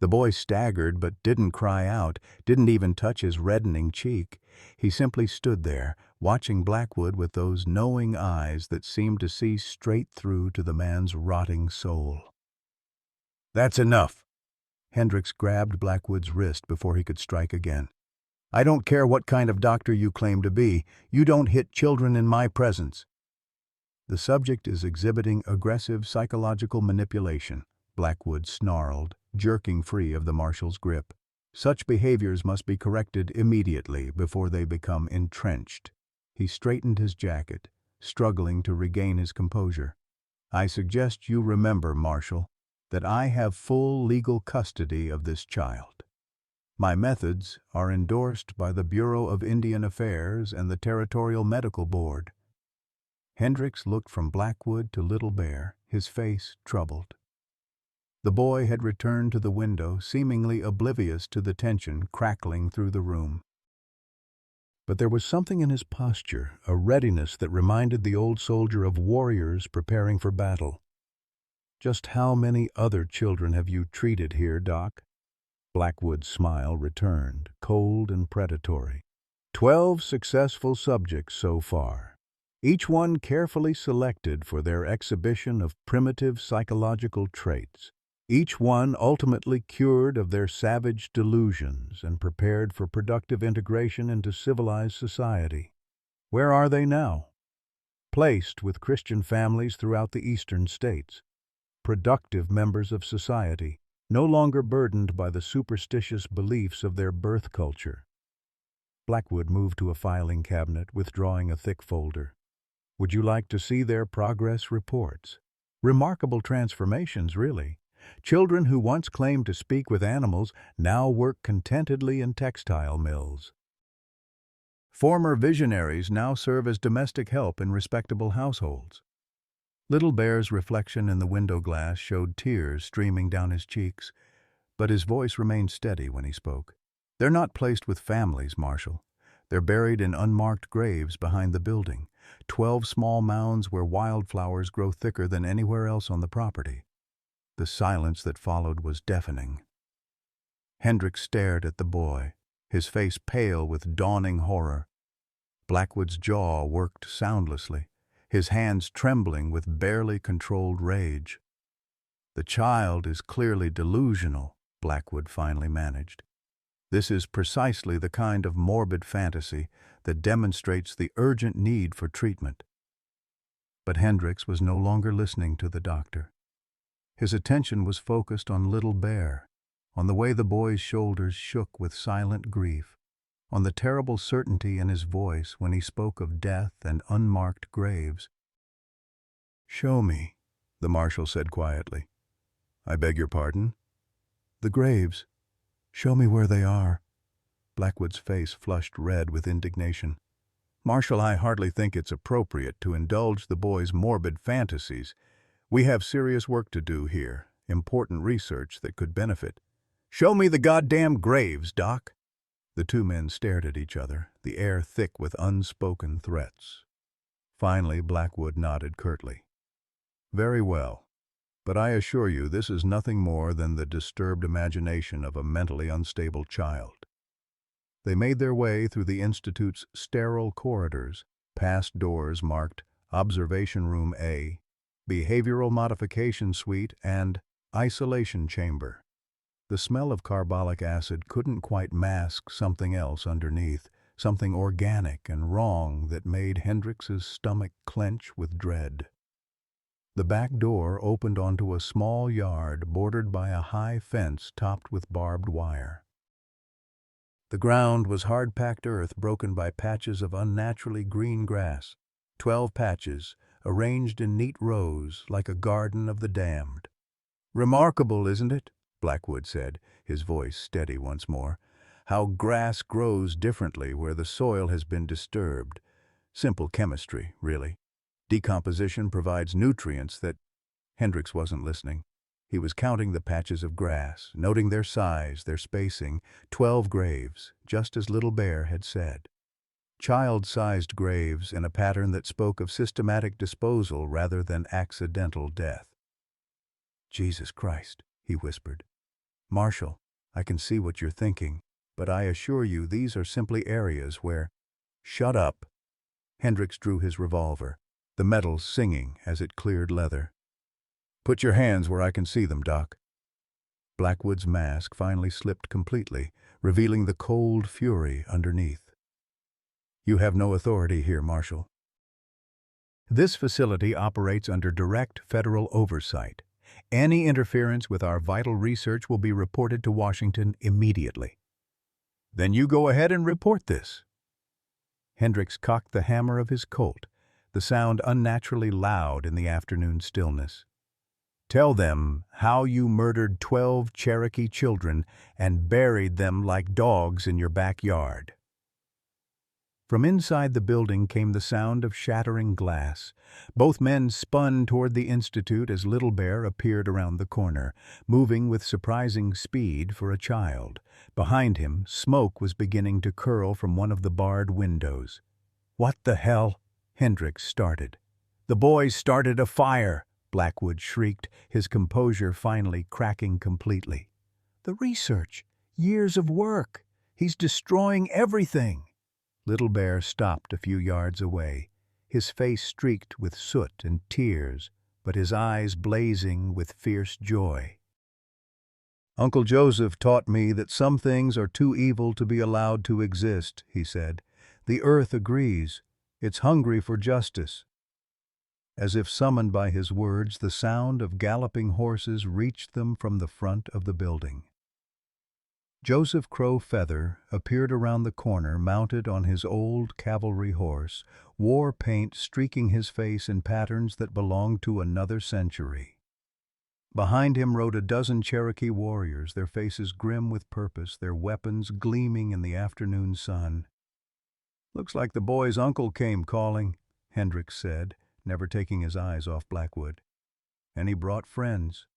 The boy staggered but didn't cry out, didn't even touch his reddening cheek. He simply stood there, watching Blackwood with those knowing eyes that seemed to see straight through to the man's rotting soul. "That's enough." Hendricks grabbed Blackwood's wrist before he could strike again. "I don't care what kind of doctor you claim to be. You don't hit children in my presence." "The subject is exhibiting aggressive psychological manipulation," Blackwood snarled, jerking free of the marshal's grip. "Such behaviors must be corrected immediately before they become entrenched." He straightened his jacket, struggling to regain his composure. "I suggest you remember, Marshal, that I have full legal custody of this child. My methods are endorsed by the Bureau of Indian Affairs and the Territorial Medical Board." Hendricks looked from Blackwood to Little Bear, his face troubled. The boy had returned to the window, seemingly oblivious to the tension crackling through the room. But there was something in his posture, a readiness that reminded the old soldier of warriors preparing for battle. "Just how many other children have you treated here, Doc?" Blackwood's smile returned, cold and predatory. 12 successful subjects so far, each one carefully selected for their exhibition of primitive psychological traits. Each one ultimately cured of their savage delusions and prepared for productive integration into civilized society. Where are they now? Placed with Christian families throughout the eastern states. Productive members of society, no longer burdened by the superstitious beliefs of their birth culture. Blackwood moved to a filing cabinet, withdrawing a thick folder. "Would you like to see their progress reports? Remarkable transformations, really. Children who once claimed to speak with animals now work contentedly in textile mills. Former visionaries now serve as domestic help in respectable households." Little Bear's reflection in the window glass showed tears streaming down his cheeks, but his voice remained steady when he spoke. "They're not placed with families, Marshal. They're buried in unmarked graves behind the building, 12 small mounds where wildflowers grow thicker than anywhere else on the property." The silence that followed was deafening. Hendricks stared at the boy, his face pale with dawning horror. Blackwood's jaw worked soundlessly, his hands trembling with barely controlled rage. "The child is clearly delusional," Blackwood finally managed. "This is precisely the kind of morbid fantasy that demonstrates the urgent need for treatment." But Hendricks was no longer listening to the doctor. His attention was focused on Little Bear, on the way the boy's shoulders shook with silent grief, on the terrible certainty in his voice when he spoke of death and unmarked graves. "Show me," the marshal said quietly. "I beg your pardon?" "The graves. Show me where they are." Blackwood's face flushed red with indignation. "Marshal, I hardly think it's appropriate to indulge the boy's morbid fantasies. We have serious work to do here, important research that could benefit." "Show me the goddamn graves, Doc." The two men stared at each other, the air thick with unspoken threats. Finally, Blackwood nodded curtly. "Very well. But I assure you this is nothing more than the disturbed imagination of a mentally unstable child." They made their way through the Institute's sterile corridors, past doors marked Observation Room A, Behavioral Modification Suite, and Isolation Chamber. The smell of carbolic acid couldn't quite mask something else underneath, something organic and wrong that made Hendrix's stomach clench with dread. The back door opened onto a small yard bordered by a high fence topped with barbed wire. The ground was hard-packed earth broken by patches of unnaturally green grass, 12 patches, arranged in neat rows like a garden of the damned. "Remarkable, isn't it?" Blackwood said, his voice steady once more. "How grass grows differently where the soil has been disturbed. Simple chemistry, really. Decomposition provides nutrients that—" Hendrix wasn't listening. He was counting the patches of grass, noting their size, their spacing, 12 graves, just as Little Bear had said. Child-sized graves in a pattern that spoke of systematic disposal rather than accidental death. "Jesus Christ," he whispered. "Marshal, I can see what you're thinking, but I assure you these are simply areas where—" "Shut up." Hendrix drew his revolver, the metal singing as it cleared leather. "Put your hands where I can see them, Doc." Blackwood's mask finally slipped completely, revealing the cold fury underneath. "You have no authority here, Marshal. This facility operates under direct federal oversight. Any interference with our vital research will be reported to Washington immediately." "Then you go ahead and report this." Hendrix cocked the hammer of his Colt, the sound unnaturally loud in the afternoon stillness. "Tell them how you murdered 12 Cherokee children and buried them like dogs in your backyard." From inside the building came the sound of shattering glass. Both men spun toward the Institute as Little Bear appeared around the corner, moving with surprising speed for a child. Behind him, smoke was beginning to curl from one of the barred windows. "What the hell?" Hendrix started. "The boys started a fire!" Blackwood shrieked, his composure finally cracking completely. "The research! Years of work! He's destroying everything!" Little Bear stopped a few yards away, his face streaked with soot and tears, but his eyes blazing with fierce joy. "Uncle Joseph taught me that some things are too evil to be allowed to exist," he said. "The earth agrees. It's hungry for justice." As if summoned by his words, the sound of galloping horses reached them from the front of the building. Joseph Crow Feather appeared around the corner mounted on his old cavalry horse, war paint streaking his face in patterns that belonged to another century. Behind him rode a dozen Cherokee warriors, their faces grim with purpose, their weapons gleaming in the afternoon sun. "Looks like the boy's uncle came calling," Hendrix said, never taking his eyes off Blackwood. "And he brought friends."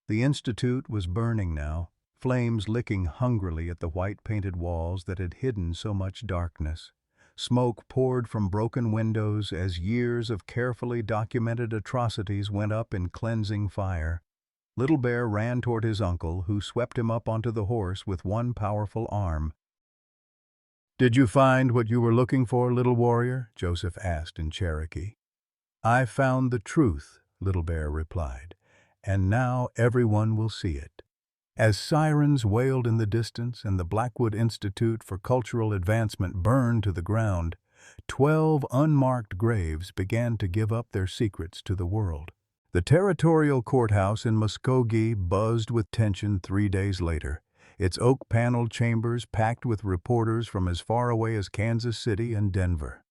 The Institute was burning now, flames licking hungrily at the white-painted walls that had hidden so much darkness. Smoke poured from broken windows as years of carefully documented atrocities went up in cleansing fire. Little Bear ran toward his uncle, who swept him up onto the horse with one powerful arm. "Did you find what you were looking for, little warrior?" Joseph asked in Cherokee. "I found the truth," Little Bear replied, "and now everyone will see it." As sirens wailed in the distance and the Blackwood Institute for Cultural Advancement burned to the ground, 12 unmarked graves began to give up their secrets to the world. The territorial courthouse in Muskogee buzzed with tension 3 days later, its oak-paneled chambers packed with reporters from as far away as Kansas City and Denver.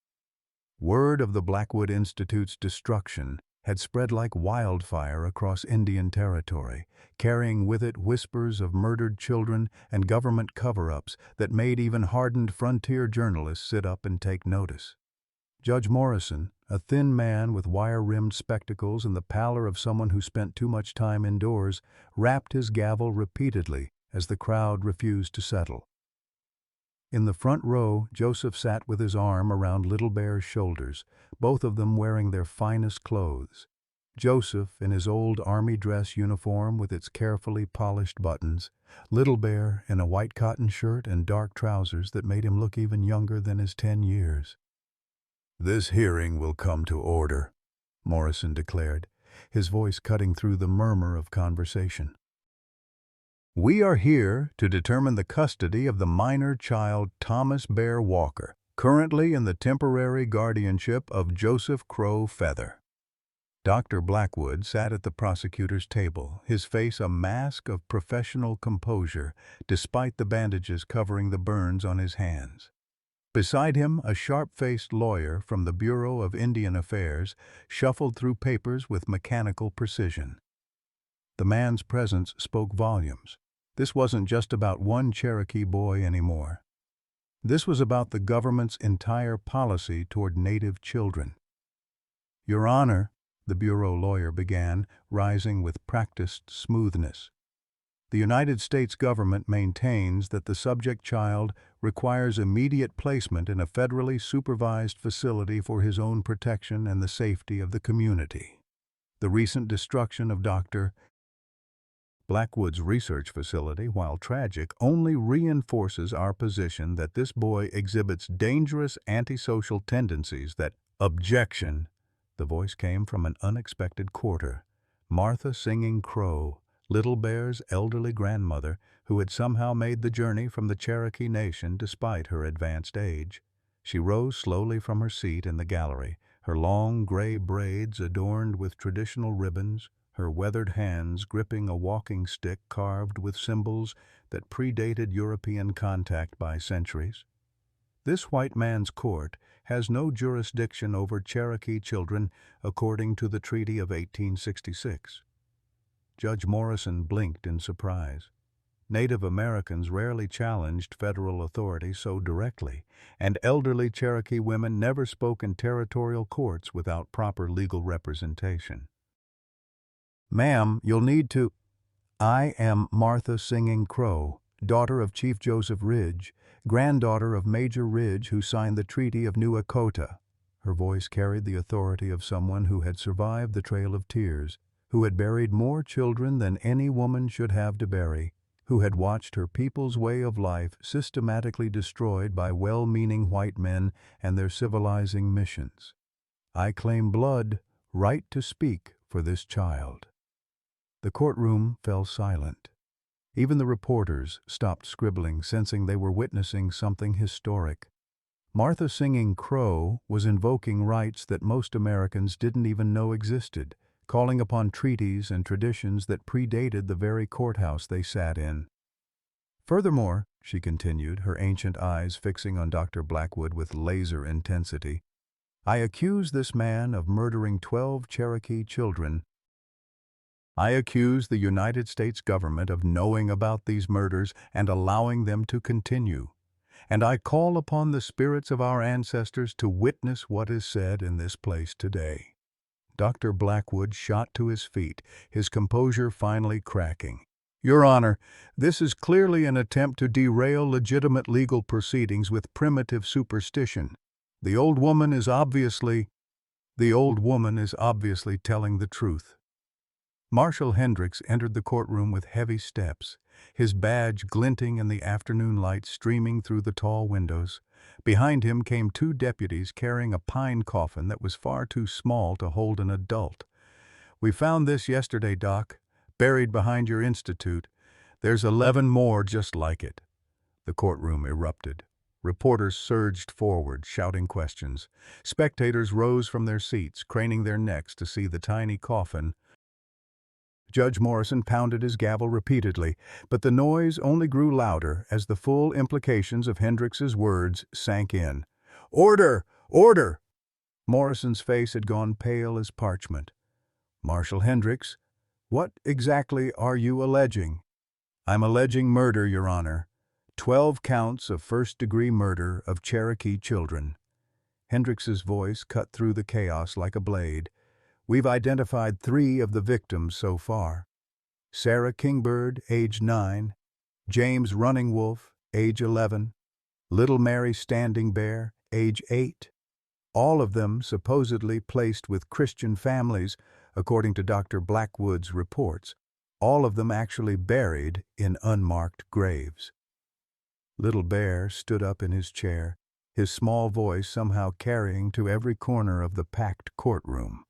Word of the Blackwood Institute's destruction had spread like wildfire across Indian territory, carrying with it whispers of murdered children and government cover-ups that made even hardened frontier journalists sit up and take notice. Judge Morrison, a thin man with wire-rimmed spectacles and the pallor of someone who spent too much time indoors, rapped his gavel repeatedly as the crowd refused to settle. In the front row, Joseph sat with his arm around Little Bear's shoulders, both of them wearing their finest clothes. Joseph in his old army dress uniform with its carefully polished buttons, Little Bear in a white cotton shirt and dark trousers that made him look even younger than his 10 years. "This hearing will come to order," Morrison declared, his voice cutting through the murmur of conversation. "We are here to determine the custody of the minor child Thomas Bear Walker, currently in the temporary guardianship of Joseph Crow Feather." Dr. Blackwood sat at the prosecutor's table, his face a mask of professional composure, despite the bandages covering the burns on his hands. Beside him, a sharp-faced lawyer from the Bureau of Indian Affairs shuffled through papers with mechanical precision. The man's presence spoke volumes. This wasn't just about one Cherokee boy anymore. This was about the government's entire policy toward Native children. "Your Honor," the Bureau lawyer began, rising with practiced smoothness, "the United States government maintains that the subject child requires immediate placement in a federally supervised facility for his own protection and the safety of the community. The recent destruction of Dr. Blackwood's research facility, while tragic, only reinforces our position that this boy exhibits dangerous antisocial tendencies that—" "Objection!" The voice came from an unexpected quarter. Martha Singing Crow, Little Bear's elderly grandmother, who had somehow made the journey from the Cherokee Nation despite her advanced age. She rose slowly from her seat in the gallery, her long gray braids adorned with traditional ribbons, her weathered hands gripping a walking stick carved with symbols that predated European contact by centuries. "This white man's court has no jurisdiction over Cherokee children according to the Treaty of 1866. Judge Morrison blinked in surprise. Native Americans rarely challenged federal authority so directly, and elderly Cherokee women never spoke in territorial courts without proper legal representation. "Ma'am, you'll need to—" "I am Martha Singing Crow, daughter of Chief Joseph Ridge, granddaughter of Major Ridge who signed the Treaty of New Echota." Her voice carried the authority of someone who had survived the Trail of Tears, who had buried more children than any woman should have to bury, who had watched her people's way of life systematically destroyed by well-meaning white men and their civilizing missions. "I claim blood, right to speak for this child." The courtroom fell silent. Even the reporters stopped scribbling, sensing they were witnessing something historic. Martha Singing Crow was invoking rights that most Americans didn't even know existed, calling upon treaties and traditions that predated the very courthouse they sat in. "Furthermore," she continued, her ancient eyes fixing on Dr. Blackwood with laser intensity, "I accuse this man of murdering 12 Cherokee children. I accuse the United States government of knowing about these murders and allowing them to continue. And I call upon the spirits of our ancestors to witness what is said in this place today." Dr. Blackwood shot to his feet, his composure finally cracking. "Your Honor, this is clearly an attempt to derail legitimate legal proceedings with primitive superstition. The old woman is obviously telling the truth." Marshal Hendricks entered the courtroom with heavy steps, his badge glinting in the afternoon light streaming through the tall windows. Behind him came 2 deputies carrying a pine coffin that was far too small to hold an adult. "We found this yesterday, Doc, buried behind your institute. There's 11 more just like it." The courtroom erupted. Reporters surged forward, shouting questions. Spectators rose from their seats, craning their necks to see the tiny coffin. Judge Morrison pounded his gavel repeatedly, but the noise only grew louder as the full implications of Hendricks's words sank in. "Order! Order!" Morrison's face had gone pale as parchment. Marshal Hendricks, what exactly are you alleging? I'm alleging murder, Your Honor. 12 counts of first-degree murder of Cherokee children. Hendricks's voice cut through the chaos like a blade. We've identified 3 of the victims so far. Sarah Kingbird, age 9, James Running Wolf, age 11, Little Mary Standing Bear, age 8. All of them supposedly placed with Christian families, according to Dr. Blackwood's reports. All of them actually buried in unmarked graves. Little Bear stood up in his chair, his small voice somehow carrying to every corner of the packed courtroom.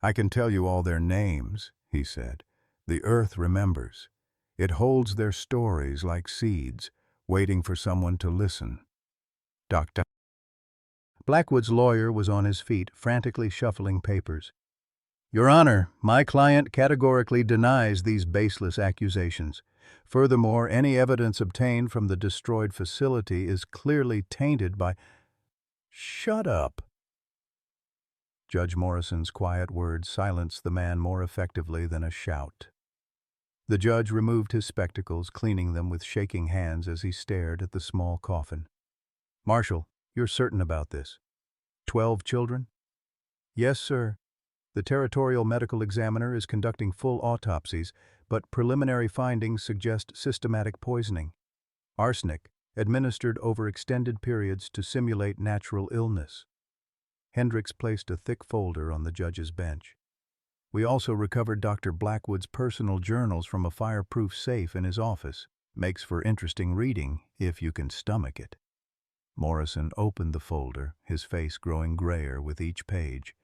I can tell you all their names, he said. The earth remembers. It holds their stories like seeds, waiting for someone to listen. Dr. Blackwood's lawyer was on his feet, frantically shuffling papers. Your Honor, my client categorically denies these baseless accusations. Furthermore, any evidence obtained from the destroyed facility is clearly tainted by— Shut up! Judge Morrison's quiet words silenced the man more effectively than a shout. The judge removed his spectacles, cleaning them with shaking hands as he stared at the small coffin. Marshal, you're certain about this? 12 children? Yes, sir. The territorial medical examiner is conducting full autopsies, but preliminary findings suggest systematic poisoning. Arsenic, administered over extended periods to simulate natural illness. Hendricks placed a thick folder on the judge's bench. We also recovered Dr. Blackwood's personal journals from a fireproof safe in his office. Makes for interesting reading, if you can stomach it. Morrison opened the folder, his face growing grayer with each page.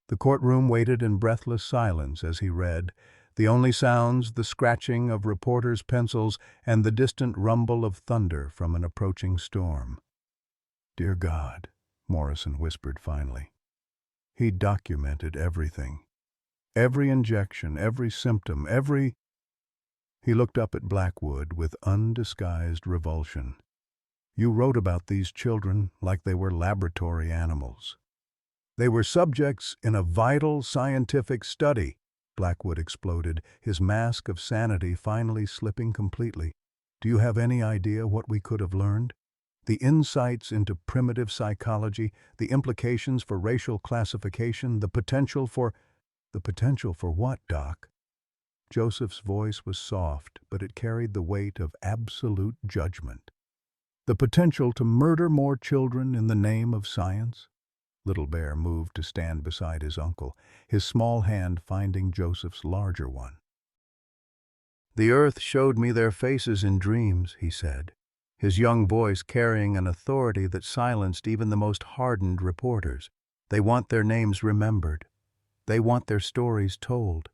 The courtroom waited in breathless silence as he read, the only sounds the scratching of reporters' pencils and the distant rumble of thunder from an approaching storm. Dear God, Morrison whispered finally. He documented everything. Every injection, every symptom, every— He looked up at Blackwood with undisguised revulsion. You wrote about these children like they were laboratory animals. They were subjects in a vital scientific study, Blackwood exploded, his mask of sanity finally slipping completely. Do you have any idea what we could have learned? The insights into primitive psychology, the implications for racial classification, the potential for— The potential for what, Doc? Joseph's voice was soft, but it carried the weight of absolute judgment. The potential to murder more children in the name of science? Little Bear moved to stand beside his uncle, his small hand finding Joseph's larger one. The earth showed me their faces in dreams, he said, his young voice carrying an authority that silenced even the most hardened reporters. They want their names remembered. They want their stories told.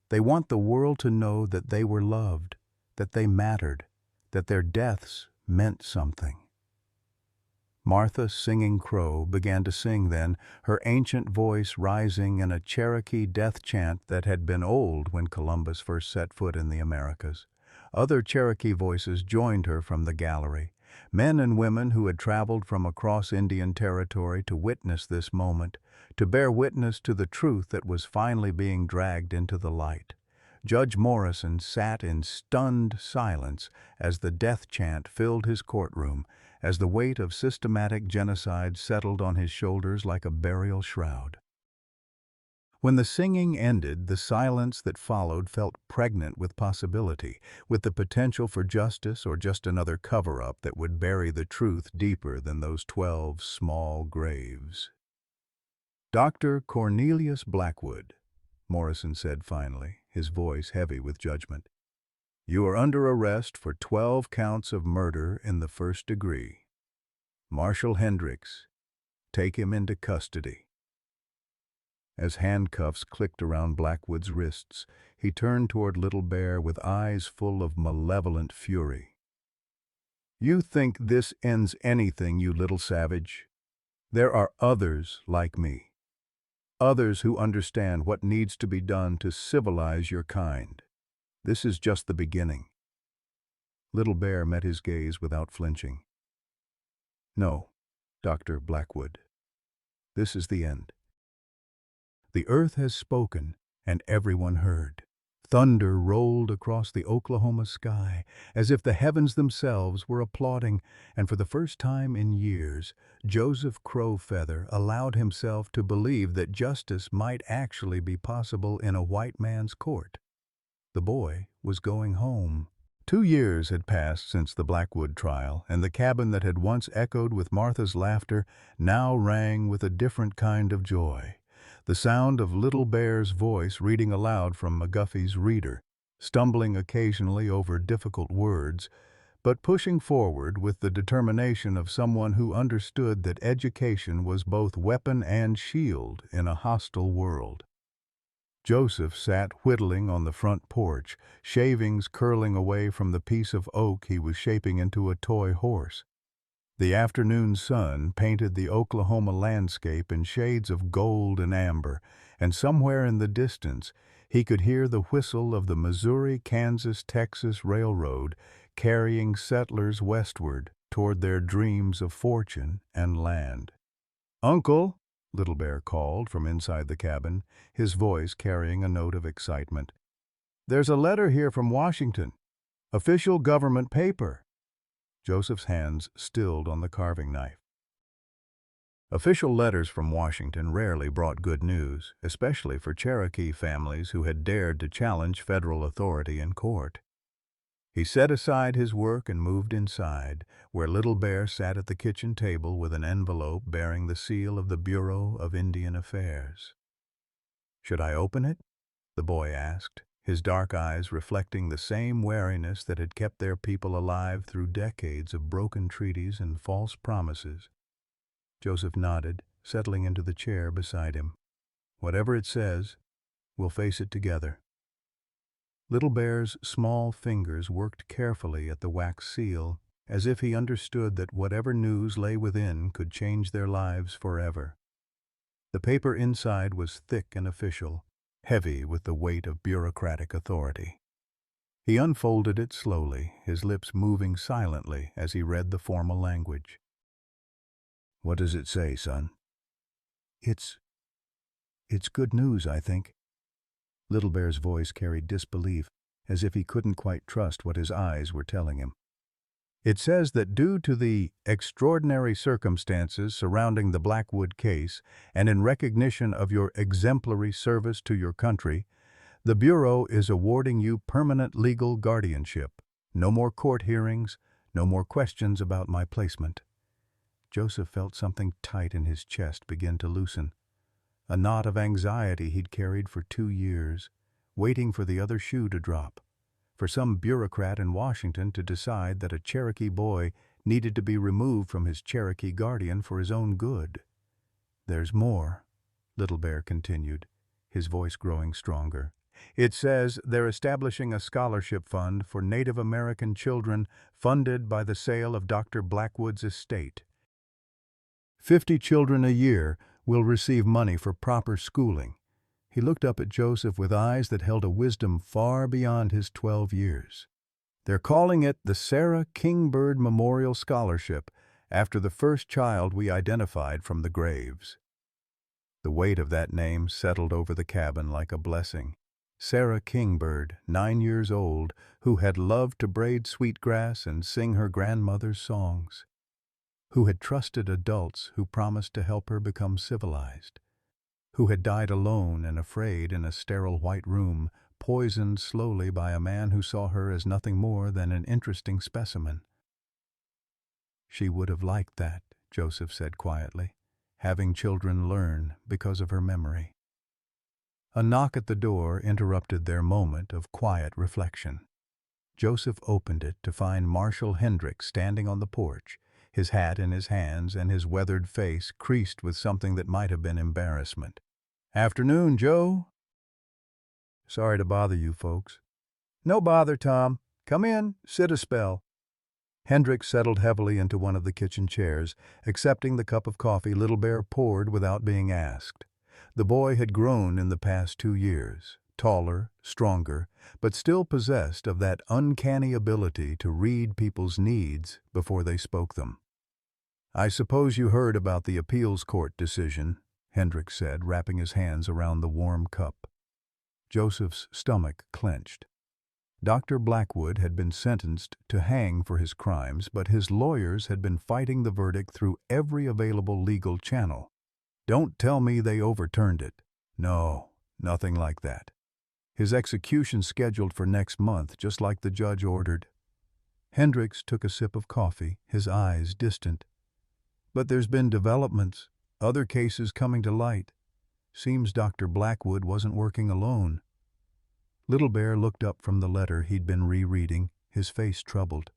They want the world to know that they were loved, that they mattered, that their deaths meant something. Martha Singing Crow began to sing then, her ancient voice rising in a Cherokee death chant that had been old when Columbus first set foot in the Americas. Other Cherokee voices joined her from the gallery, men and women who had traveled from across Indian territory to witness this moment, to bear witness to the truth that was finally being dragged into the light. Judge Morrison sat in stunned silence as the death chant filled his courtroom, as the weight of systematic genocide settled on his shoulders like a burial shroud. When the singing ended, the silence that followed felt pregnant with possibility, with the potential for justice or just another cover-up that would bury the truth deeper than those 12 small graves. Dr. Cornelius Blackwood, Morrison said finally, his voice heavy with judgment. You are under arrest for 12 counts of murder in the first degree. Marshal Hendricks, take him into custody. As handcuffs clicked around Blackwood's wrists, he turned toward Little Bear with eyes full of malevolent fury. You think this ends anything, you little savage? There are others like me. Others who understand what needs to be done to civilize your kind. This is just the beginning. Little Bear met his gaze without flinching. No, Dr. Blackwood. This is the end. The earth has spoken, and everyone heard. Thunder rolled across the Oklahoma sky, as if the heavens themselves were applauding, and for the first time in years, Joseph Crowfeather allowed himself to believe that justice might actually be possible in a white man's court. The boy was going home. 2 years had passed since the Blackwood trial, and the cabin that had once echoed with Martha's laughter now rang with a different kind of joy. The sound of Little Bear's voice reading aloud from McGuffey's Reader, stumbling occasionally over difficult words, but pushing forward with the determination of someone who understood that education was both weapon and shield in a hostile world. Joseph sat whittling on the front porch, shavings curling away from the piece of oak he was shaping into a toy horse. The afternoon sun painted the Oklahoma landscape in shades of gold and amber, and somewhere in the distance he could hear the whistle of the Missouri-Kansas-Texas Railroad carrying settlers westward toward their dreams of fortune and land. "Uncle," Little Bear called from inside the cabin, his voice carrying a note of excitement. "There's a letter here from Washington. Official government paper." Joseph's hands stilled on the carving knife. Official letters from Washington rarely brought good news, especially for Cherokee families who had dared to challenge federal authority in court. He set aside his work and moved inside, where Little Bear sat at the kitchen table with an envelope bearing the seal of the Bureau of Indian Affairs. "Should I open it?" the boy asked, his dark eyes reflecting the same wariness that had kept their people alive through decades of broken treaties and false promises. Joseph nodded, settling into the chair beside him. "Whatever it says, we'll face it together." Little Bear's small fingers worked carefully at the wax seal, as if he understood that whatever news lay within could change their lives forever. The paper inside was thick and official, heavy with the weight of bureaucratic authority. He unfolded it slowly, his lips moving silently as he read the formal language. "What does it say, son?" It's good news, I think." Little Bear's voice carried disbelief, as if he couldn't quite trust what his eyes were telling him. "It says that due to the extraordinary circumstances surrounding the Blackwood case, and in recognition of your exemplary service to your country, the Bureau is awarding you permanent legal guardianship. No more court hearings, no more questions about my placement." Joseph felt something tight in his chest begin to loosen. A knot of anxiety he'd carried for 2 years, waiting for the other shoe to drop, for some bureaucrat in Washington to decide that a Cherokee boy needed to be removed from his Cherokee guardian for his own good. "There's more," Little Bear continued, his voice growing stronger. "It says they're establishing a scholarship fund for Native American children funded by the sale of Dr. Blackwood's estate. 50 children a year will receive money for proper schooling." He looked up at Joseph with eyes that held a wisdom far beyond his 12 years. "They're calling it the Sarah Kingbird Memorial Scholarship, after the first child we identified from the graves." The weight of that name settled over the cabin like a blessing. Sarah Kingbird, 9 years old, who had loved to braid sweetgrass and sing her grandmother's songs, who had trusted adults who promised to help her become civilized, who had died alone and afraid in a sterile white room, poisoned slowly by a man who saw her as nothing more than an interesting specimen. "She would have liked that," Joseph said quietly, "having children learn because of her memory." A knock at the door interrupted their moment of quiet reflection. Joseph opened it to find Marshal Hendricks standing on the porch, his hat in his hands and his weathered face creased with something that might have been embarrassment. "Afternoon, Joe." "Sorry to bother you folks." "No bother, Tom. Come in, sit a spell." Hendricks settled heavily into one of the kitchen chairs, accepting the cup of coffee Little Bear poured without being asked. The boy had grown in the past 2 years, taller, stronger, but still possessed of that uncanny ability to read people's needs before they spoke them. "I suppose you heard about the appeals court decision," Hendricks said, wrapping his hands around the warm cup. Joseph's stomach clenched. Dr. Blackwood had been sentenced to hang for his crimes, but his lawyers had been fighting the verdict through every available legal channel. Don't tell me they overturned it. No, nothing like that. His execution scheduled for next month, just like the judge ordered. Hendricks took a sip of coffee, his eyes distant. But there's been developments, other cases coming to light. Seems Dr. Blackwood wasn't working alone. Little Bear looked up from the letter he'd been rereading, his face troubled.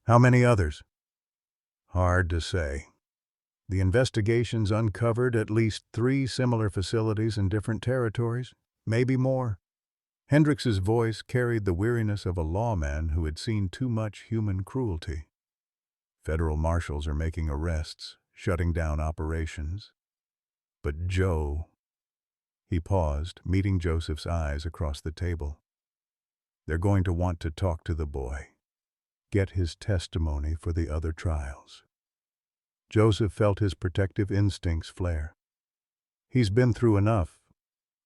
How many others? Hard to say. The investigations uncovered at least 3 similar facilities in different territories, maybe more. Hendricks's voice carried the weariness of a lawman who had seen too much human cruelty. Federal marshals are making arrests, shutting down operations. But Joe... He paused, meeting Joseph's eyes across the table. They're going to want to talk to the boy, get his testimony for the other trials. Joseph felt his protective instincts flare. He's been through enough.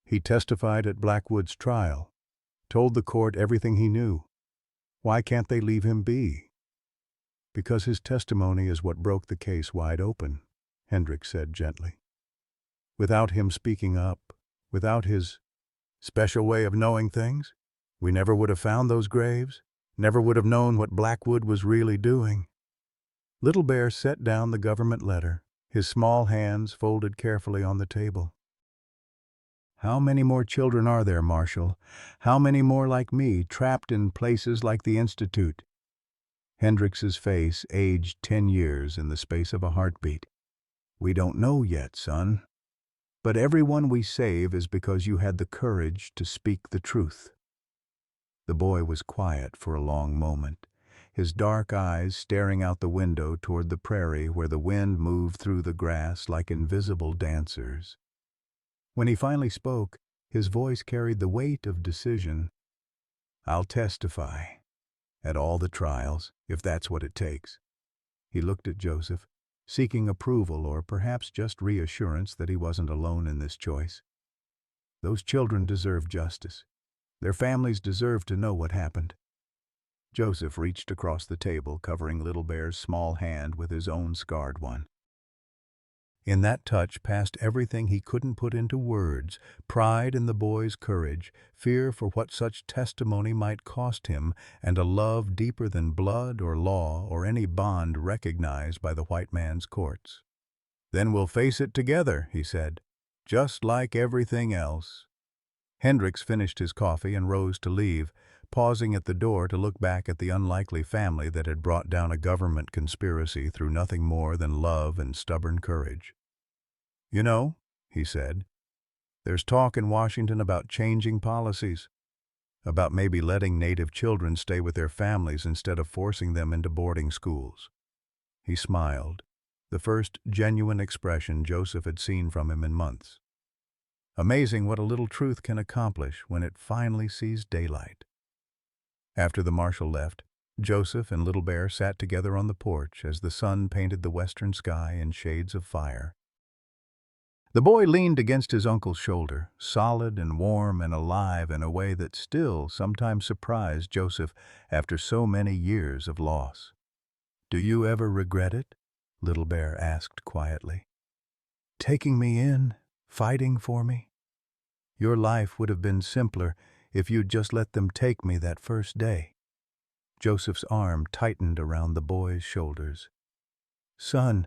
He testified at Blackwood's trial, told the court everything he knew. Why can't they leave him be? Because his testimony is what broke the case wide open, Hendricks said gently. Without him speaking up, without his special way of knowing things, we never would have found those graves, never would have known what Blackwood was really doing. Little Bear set down the government letter, his small hands folded carefully on the table. How many more children are there, Marshal? How many more like me, trapped in places like the Institute? Hendricks's face aged 10 years in the space of a heartbeat. We don't know yet, son. But everyone we save is because you had the courage to speak the truth. The boy was quiet for a long moment, his dark eyes staring out the window toward the prairie where the wind moved through the grass like invisible dancers. When he finally spoke, his voice carried the weight of decision. I'll testify. At all the trials, if that's what it takes. He looked at Joseph, seeking approval or perhaps just reassurance that he wasn't alone in this choice. Those children deserve justice. Their families deserve to know what happened. Joseph reached across the table, covering Little Bear's small hand with his own scarred one. In that touch passed everything he couldn't put into words, pride in the boy's courage, fear for what such testimony might cost him, and a love deeper than blood or law or any bond recognized by the white man's courts. Then we'll face it together, he said, just like everything else. Hendricks finished his coffee and rose to leave, pausing at the door to look back at the unlikely family that had brought down a government conspiracy through nothing more than love and stubborn courage. You know, he said, there's talk in Washington about changing policies, about maybe letting Native children stay with their families instead of forcing them into boarding schools. He smiled, the first genuine expression Joseph had seen from him in months. Amazing what a little truth can accomplish when it finally sees daylight. After the marshal left, Joseph and Little Bear sat together on the porch as the sun painted the western sky in shades of fire. The boy leaned against his uncle's shoulder, solid and warm and alive in a way that still sometimes surprised Joseph after so many years of loss. Do you ever regret it? Little Bear asked quietly. Taking me in, fighting for me? Your life would have been simpler if you'd just let them take me that first day. Joseph's arm tightened around the boy's shoulders. Son,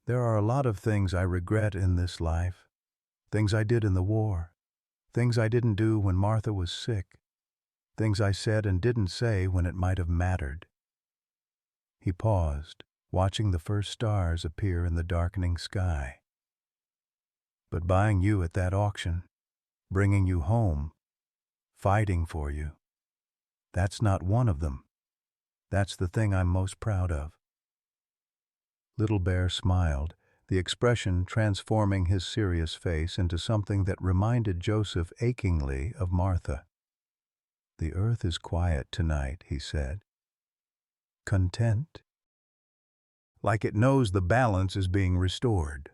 there are a lot of things I regret in this life. Things I did in the war. Things I didn't do when Martha was sick. Things I said and didn't say when it might have mattered. He paused, watching the first stars appear in the darkening sky. But buying you at that auction, bringing you home, fighting for you, that's not one of them. That's the thing I'm most proud of. Little Bear smiled, the expression transforming his serious face into something that reminded Joseph achingly of Martha. The earth is quiet tonight, he said. Content? Like it knows the balance is being restored.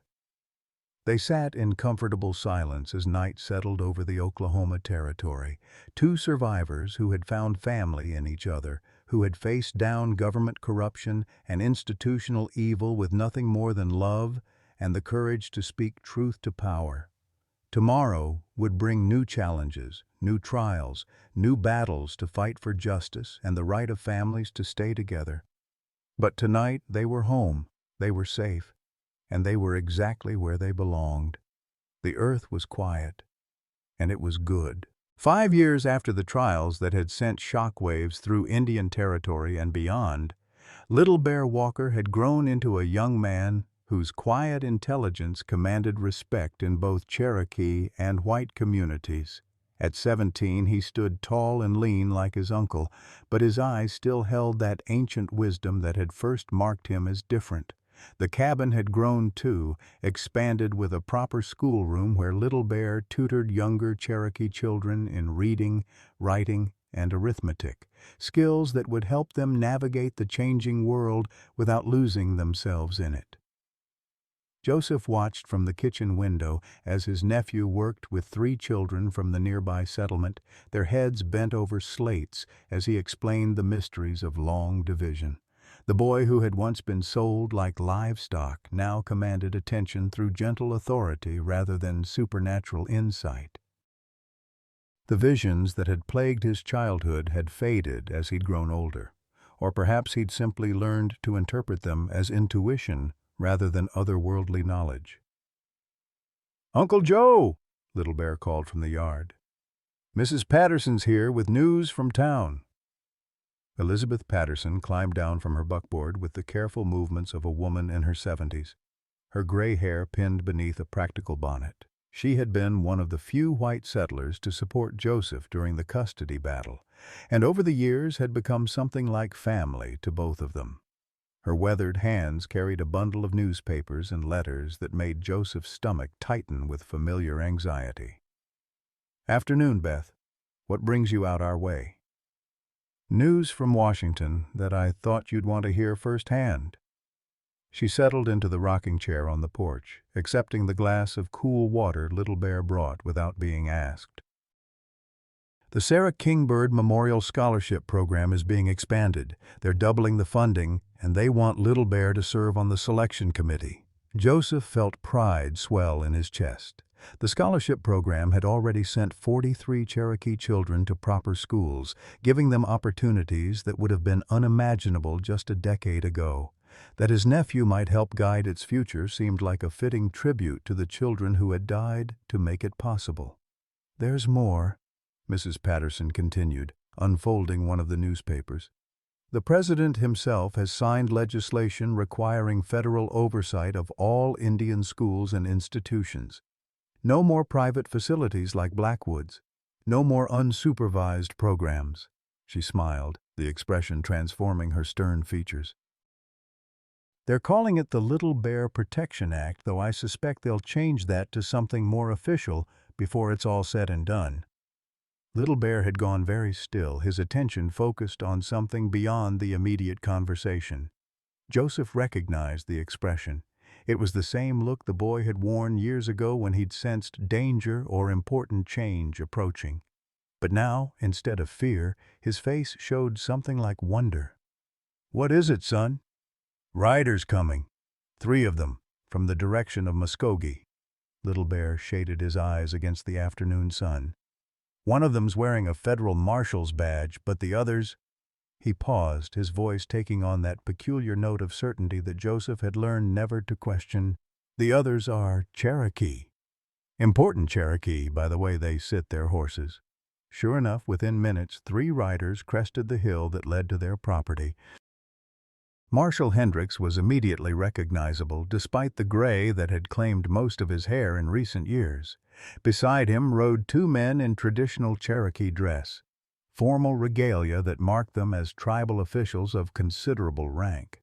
They sat in comfortable silence as night settled over the Oklahoma Territory, two survivors who had found family in each other, who had faced down government corruption and institutional evil with nothing more than love and the courage to speak truth to power. Tomorrow would bring new challenges, new trials, new battles to fight for justice and the right of families to stay together. But tonight they were home, they were safe, and they were exactly where they belonged. The earth was quiet, and it was good. 5 years after the trials that had sent shockwaves through Indian Territory and beyond, Little Bear Walker had grown into a young man whose quiet intelligence commanded respect in both Cherokee and white communities. At 17, he stood tall and lean like his uncle, but his eyes still held that ancient wisdom that had first marked him as different. The cabin had grown too, expanded with a proper schoolroom where Little Bear tutored younger Cherokee children in reading, writing, and arithmetic, skills that would help them navigate the changing world without losing themselves in it. Joseph watched from the kitchen window as his nephew worked with 3 children from the nearby settlement, their heads bent over slates as he explained the mysteries of long division. The boy who had once been sold like livestock now commanded attention through gentle authority rather than supernatural insight. The visions that had plagued his childhood had faded as he'd grown older, or perhaps he'd simply learned to interpret them as intuition rather than otherworldly knowledge. "Uncle Joe!" Little Bear called from the yard. "Mrs. Patterson's here with news from town." Elizabeth Patterson climbed down from her buckboard with the careful movements of a woman in her 70s, her gray hair pinned beneath a practical bonnet. She had been one of the few white settlers to support Joseph during the custody battle, and over the years had become something like family to both of them. Her weathered hands carried a bundle of newspapers and letters that made Joseph's stomach tighten with familiar anxiety. "Afternoon, Beth. What brings you out our way?" "News from Washington that I thought you'd want to hear firsthand." She settled into the rocking chair on the porch, accepting the glass of cool water Little Bear brought without being asked. "The Sarah Kingbird Memorial Scholarship Program is being expanded. They're doubling the funding, and they want Little Bear to serve on the selection committee." Joseph felt pride swell in his chest. The scholarship program had already sent 43 Cherokee children to proper schools, giving them opportunities that would have been unimaginable just a decade ago. That his nephew might help guide its future seemed like a fitting tribute to the children who had died to make it possible. "There's more," Mrs. Patterson continued, unfolding one of the newspapers. "The President himself has signed legislation requiring federal oversight of all Indian schools and institutions. No more private facilities like Blackwood's. No more unsupervised programs." She smiled, the expression transforming her stern features. "They're calling it the Little Bear Protection Act, though I suspect they'll change that to something more official before it's all said and done." Little Bear had gone very still, his attention focused on something beyond the immediate conversation. Joseph recognized the expression. It was the same look the boy had worn years ago when he'd sensed danger or important change approaching. But now, instead of fear, his face showed something like wonder. "What is it, son?" "Riders coming. 3 of them, from the direction of Muskogee." Little Bear shaded his eyes against the afternoon sun. "One of them's wearing a federal marshal's badge, but the others—" He paused, his voice taking on that peculiar note of certainty that Joseph had learned never to question. "The others are Cherokee. Important Cherokee, by the way they sit their horses." Sure enough, within minutes, 3 riders crested the hill that led to their property. Marshal Hendricks was immediately recognizable, despite the gray that had claimed most of his hair in recent years. Beside him rode 2 men in traditional Cherokee dress, formal regalia that marked them as tribal officials of considerable rank.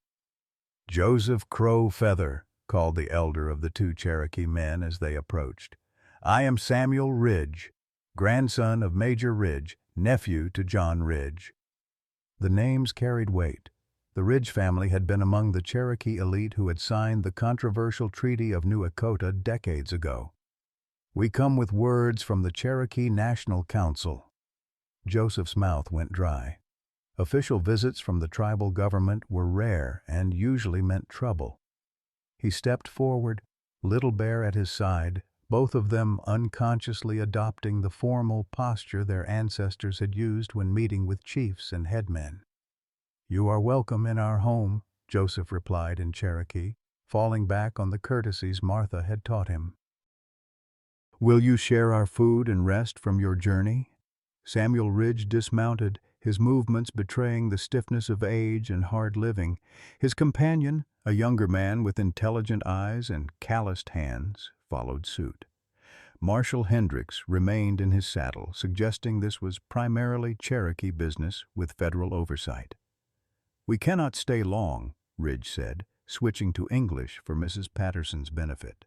"Joseph Crow Feather," called the elder of the 2 Cherokee men as they approached. "I am Samuel Ridge, grandson of Major Ridge, nephew to John Ridge." The names carried weight. The Ridge family had been among the Cherokee elite who had signed the controversial Treaty of New Echota decades ago. "We come with words from the Cherokee National Council." Joseph's mouth went dry. Official visits from the tribal government were rare and usually meant trouble. He stepped forward, Little Bear at his side, both of them unconsciously adopting the formal posture their ancestors had used when meeting with chiefs and headmen. "You are welcome in our home," Joseph replied in Cherokee, falling back on the courtesies Martha had taught him. "Will you share our food and rest from your journey?" Samuel Ridge dismounted, his movements betraying the stiffness of age and hard living. His companion, a younger man with intelligent eyes and calloused hands, followed suit. Marshal Hendricks remained in his saddle, suggesting this was primarily Cherokee business with federal oversight. "We cannot stay long," Ridge said, switching to English for Mrs. Patterson's benefit.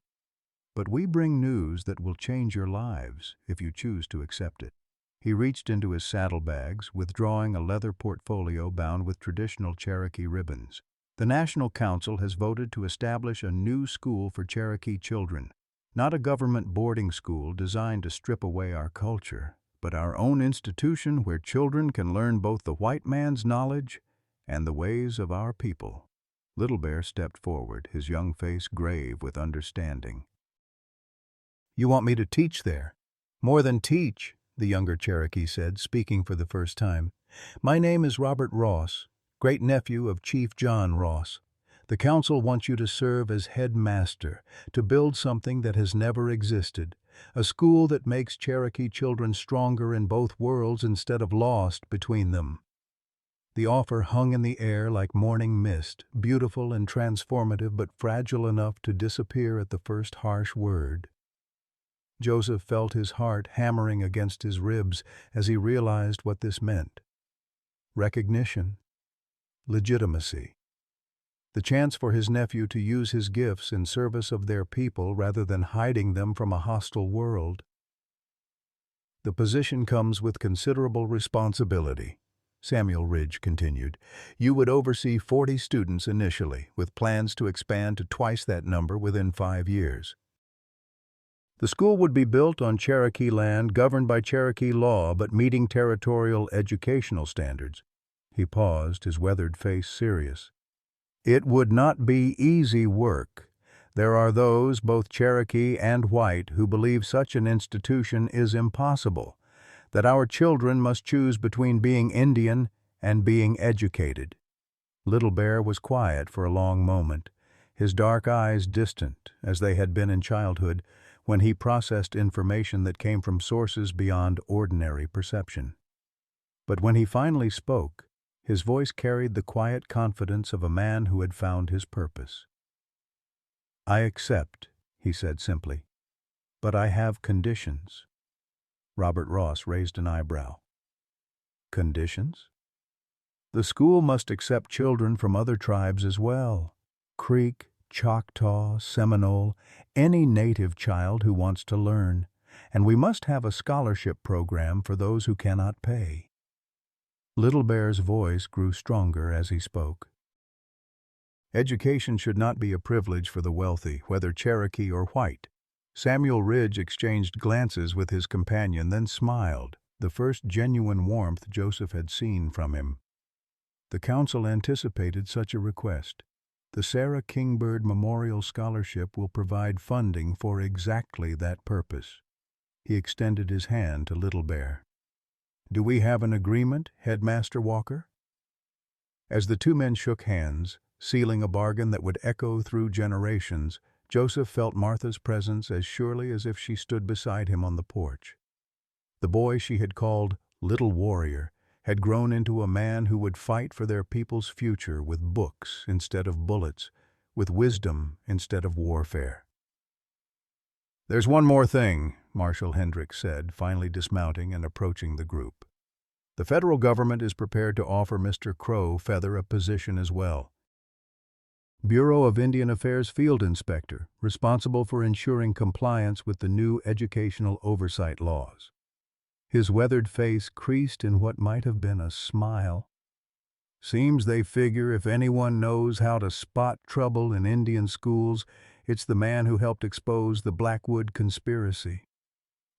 "But we bring news that will change your lives if you choose to accept it." He reached into his saddlebags, withdrawing a leather portfolio bound with traditional Cherokee ribbons. "The National Council has voted to establish a new school for Cherokee children. Not a government boarding school designed to strip away our culture, but our own institution where children can learn both the white man's knowledge and the ways of our people." Little Bear stepped forward, his young face grave with understanding. "You want me to teach there?" "More than teach," the younger Cherokee said, speaking for the first time. "My name is Robert Ross, great-nephew of Chief John Ross. The council wants you to serve as headmaster, to build something that has never existed, a school that makes Cherokee children stronger in both worlds instead of lost between them." The offer hung in the air like morning mist, beautiful and transformative but fragile enough to disappear at the first harsh word. Joseph felt his heart hammering against his ribs as he realized what this meant. Recognition. Legitimacy. The chance for his nephew to use his gifts in service of their people rather than hiding them from a hostile world. "The position comes with considerable responsibility," Samuel Ridge continued. "You would oversee 40 students initially, with plans to expand to twice that number within 5 years. The school would be built on Cherokee land, governed by Cherokee law, but meeting territorial educational standards." He paused, his weathered face serious. "It would not be easy work. There are those, both Cherokee and white, who believe such an institution is impossible, that our children must choose between being Indian and being educated." Little Bear was quiet for a long moment, his dark eyes distant, as they had been in childhood, when he processed information that came from sources beyond ordinary perception. But when he finally spoke, his voice carried the quiet confidence of a man who had found his purpose. "I accept," he said simply, "but I have conditions." Robert Ross raised an eyebrow. "Conditions?" "The school must accept children from other tribes as well. Creek, Choctaw, Seminole, any native child who wants to learn, and we must have a scholarship program for those who cannot pay." Little Bear's voice grew stronger as he spoke. "Education should not be a privilege for the wealthy, whether Cherokee or white." Samuel Ridge exchanged glances with his companion, then smiled, the first genuine warmth Joseph had seen from him. "The council anticipated such a request. The Sarah Kingbird Memorial Scholarship will provide funding for exactly that purpose." He extended his hand to Little Bear. "Do we have an agreement, Headmaster Walker?" As the two men shook hands, sealing a bargain that would echo through generations, Joseph felt Martha's presence as surely as if she stood beside him on the porch. The boy she had called Little Warrior had grown into a man who would fight for their people's future with books instead of bullets, with wisdom instead of warfare. "There's one more thing," Marshal Hendricks said, finally dismounting and approaching the group. "The federal government is prepared to offer Mr. Crow Feather a position as well. Bureau of Indian Affairs Field Inspector, responsible for ensuring compliance with the new educational oversight laws." His weathered face creased in what might have been a smile. Seems they figure if anyone knows how to spot trouble in Indian schools, it's the man who helped expose the Blackwood conspiracy."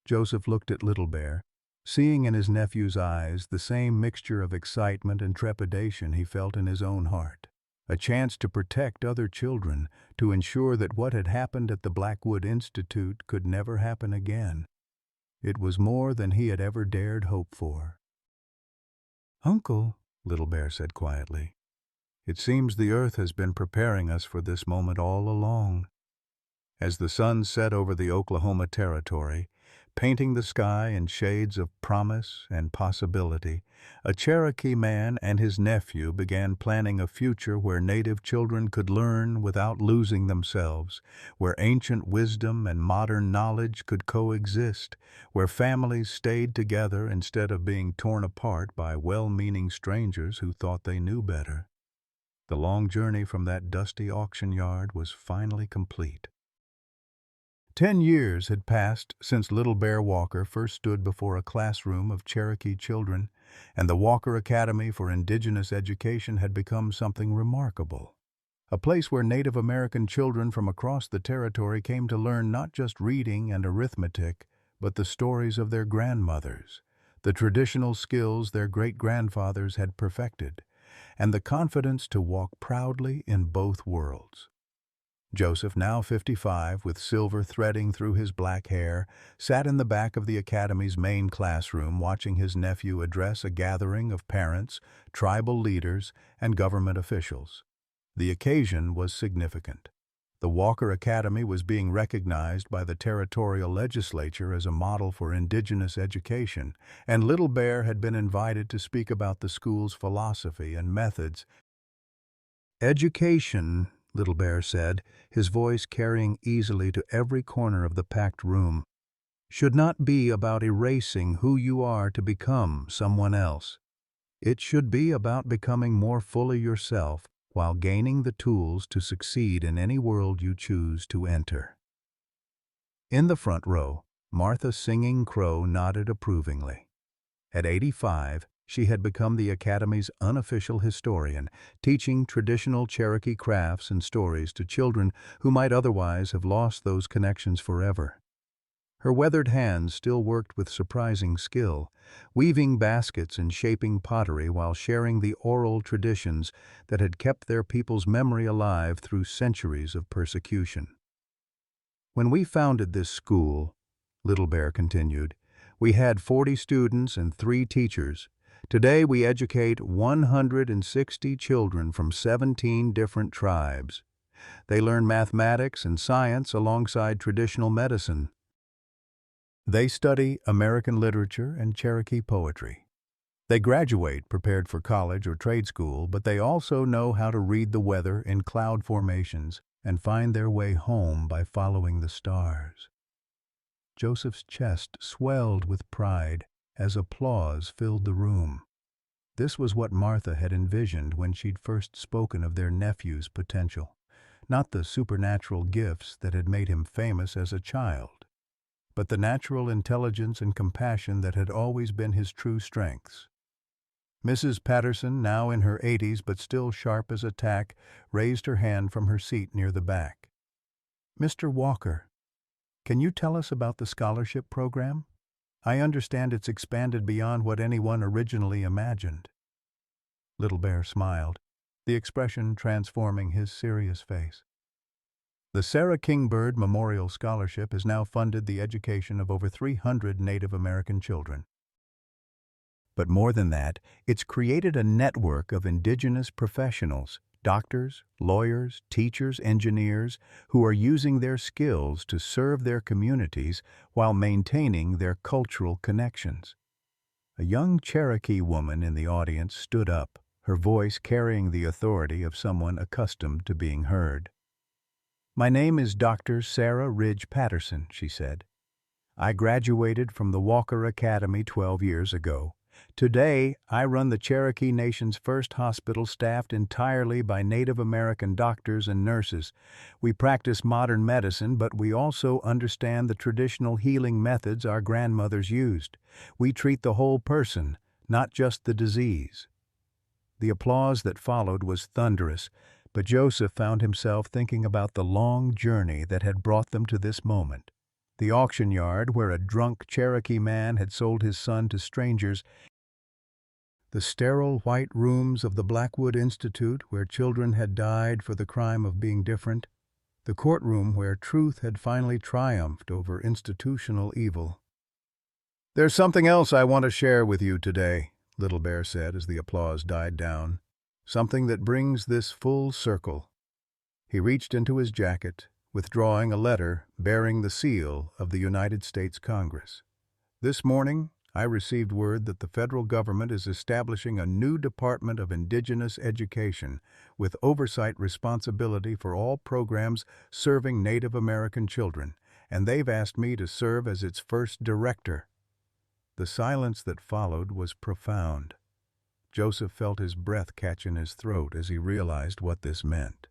Joseph looked at Little Bear, seeing in his nephew's eyes the same mixture of excitement and trepidation he felt in his own heart. A chance to protect other children, to ensure that what had happened at the Blackwood Institute could never happen again. It was more than he had ever dared hope for. "Uncle," Little Bear said quietly, "it seems the earth has been preparing us for this moment all along." As the sun set over the Oklahoma Territory, painting the sky in shades of promise and possibility, a Cherokee man and his nephew began planning a future where Native children could learn without losing themselves, where ancient wisdom and modern knowledge could coexist, where families stayed together instead of being torn apart by well-meaning strangers who thought they knew better. The long journey from that dusty auction yard was finally complete. 10 years had passed since Little Bear Walker first stood before a classroom of Cherokee children, and the Walker Academy for Indigenous Education had become something remarkable. A place where Native American children from across the territory came to learn not just reading and arithmetic, but the stories of their grandmothers, the traditional skills their great-grandfathers had perfected, and the confidence to walk proudly in both worlds. Joseph, now 55, with silver threading through his black hair, sat in the back of the academy's main classroom watching his nephew address a gathering of parents, tribal leaders, and government officials. The occasion was significant. The Walker Academy was being recognized by the territorial legislature as a model for indigenous education, and Little Bear had been invited to speak about the school's philosophy and methods. "Education," Little Bear said, his voice carrying easily to every corner of the packed room, "should not be about erasing who you are to become someone else. It should be about becoming more fully yourself while gaining the tools to succeed in any world you choose to enter." In the front row, Martha Singing Crow nodded approvingly. At 85, she had become the Academy's unofficial historian, teaching traditional Cherokee crafts and stories to children who might otherwise have lost those connections forever. Her weathered hands still worked with surprising skill, weaving baskets and shaping pottery while sharing the oral traditions that had kept their people's memory alive through centuries of persecution. "When we founded this school," Little Bear continued, "we had 40 students and 3 teachers. Today we educate 160 children from 17 different tribes. They learn mathematics and science alongside traditional medicine. They study American literature and Cherokee poetry. They graduate prepared for college or trade school, but they also know how to read the weather in cloud formations and find their way home by following the stars." Joseph's chest swelled with pride as applause filled the room. This was what Martha had envisioned when she'd first spoken of their nephew's potential, not the supernatural gifts that had made him famous as a child, but the natural intelligence and compassion that had always been his true strengths. Mrs. Patterson, now in her 80s but still sharp as a tack, raised her hand from her seat near the back. "Mr. Walker, can you tell us about the scholarship program? I understand it's expanded beyond what anyone originally imagined." Little Bear smiled, the expression transforming his serious face. "The Sarah Kingbird Memorial Scholarship has now funded the education of over 300 Native American children. But more than that, it's created a network of indigenous professionals, doctors, lawyers, teachers, engineers, who are using their skills to serve their communities while maintaining their cultural connections." A young Cherokee woman in the audience stood up, her voice carrying the authority of someone accustomed to being heard. "My name is Dr. Sarah Ridge Patterson," she said. "I graduated from the Walker Academy 12 years ago. Today, I run the Cherokee Nation's first hospital staffed entirely by Native American doctors and nurses. We practice modern medicine, but we also understand the traditional healing methods our grandmothers used. We treat the whole person, not just the disease." The applause that followed was thunderous, but Joseph found himself thinking about the long journey that had brought them to this moment. The auction yard where a drunk Cherokee man had sold his son to strangers, the sterile white rooms of the Blackwood Institute where children had died for the crime of being different, the courtroom where truth had finally triumphed over institutional evil. "There's something else I want to share with you today," Little Bear said as the applause died down. "Something that brings this full circle." He reached into his jacket, withdrawing a letter bearing the seal of the United States Congress. "This morning, I received word that the federal government is establishing a new Department of Indigenous Education with oversight responsibility for all programs serving Native American children, and they've asked me to serve as its first director." The silence that followed was profound. Joseph felt his breath catch in his throat as he realized what this meant.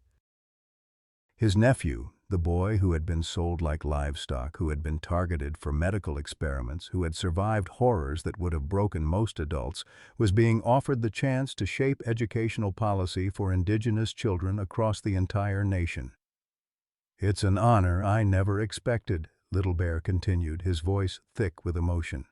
His nephew, the boy who had been sold like livestock, who had been targeted for medical experiments, who had survived horrors that would have broken most adults, was being offered the chance to shape educational policy for indigenous children across the entire nation. "It's an honor I never expected," Little Bear continued, his voice thick with emotion.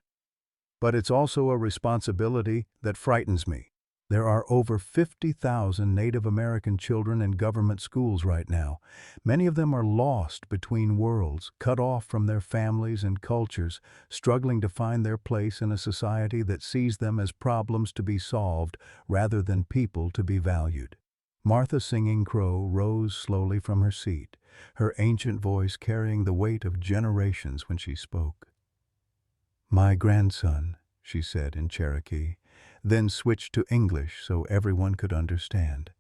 "But it's also a responsibility that frightens me. There are over 50,000 Native American children in government schools right now. Many of them are lost between worlds, cut off from their families and cultures, struggling to find their place in a society that sees them as problems to be solved rather than people to be valued." Martha Singing Crow rose slowly from her seat, her ancient voice carrying the weight of generations when she spoke. "My grandson," she said in Cherokee, then switched to English so everyone could understand.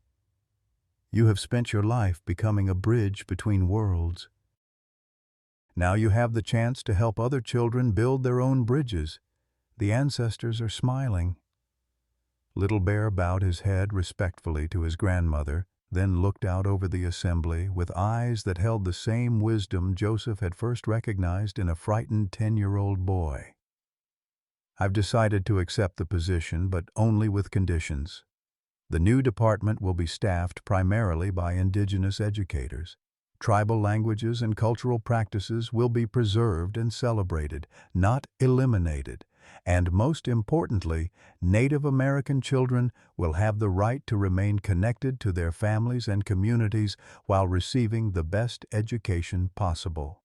"You have spent your life becoming a bridge between worlds. Now you have the chance to help other children build their own bridges. The ancestors are smiling." Little Bear bowed his head respectfully to his grandmother, then looked out over the assembly with eyes that held the same wisdom Joseph had first recognized in a frightened 10-year-old boy. "I've decided to accept the position, but only with conditions. The new department will be staffed primarily by indigenous educators. Tribal languages and cultural practices will be preserved and celebrated, not eliminated. And most importantly, Native American children will have the right to remain connected to their families and communities while receiving the best education possible."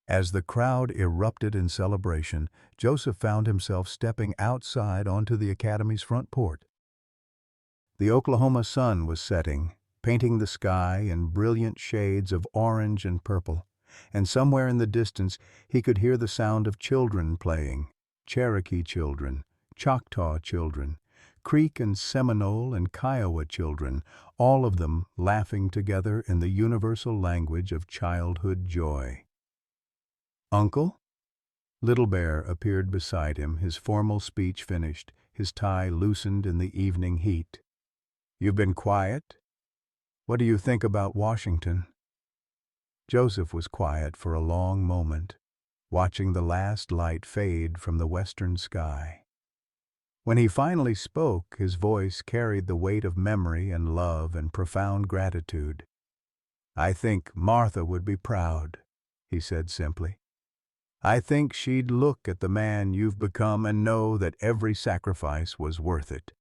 As the crowd erupted in celebration, Joseph found himself stepping outside onto the academy's front porch. The Oklahoma sun was setting, painting the sky in brilliant shades of orange and purple, and somewhere in the distance he could hear the sound of children playing, Cherokee children, Choctaw children, Creek and Seminole and Kiowa children, all of them laughing together in the universal language of childhood joy. "Uncle?" Little Bear appeared beside him, his formal speech finished, his tie loosened in the evening heat. "You've been quiet? What do you think about Washington?" Joseph was quiet for a long moment, watching the last light fade from the western sky. When he finally spoke, his voice carried the weight of memory and love and profound gratitude. "I think Martha would be proud," he said simply. "I think she'd look at the man you've become and know that every sacrifice was worth it."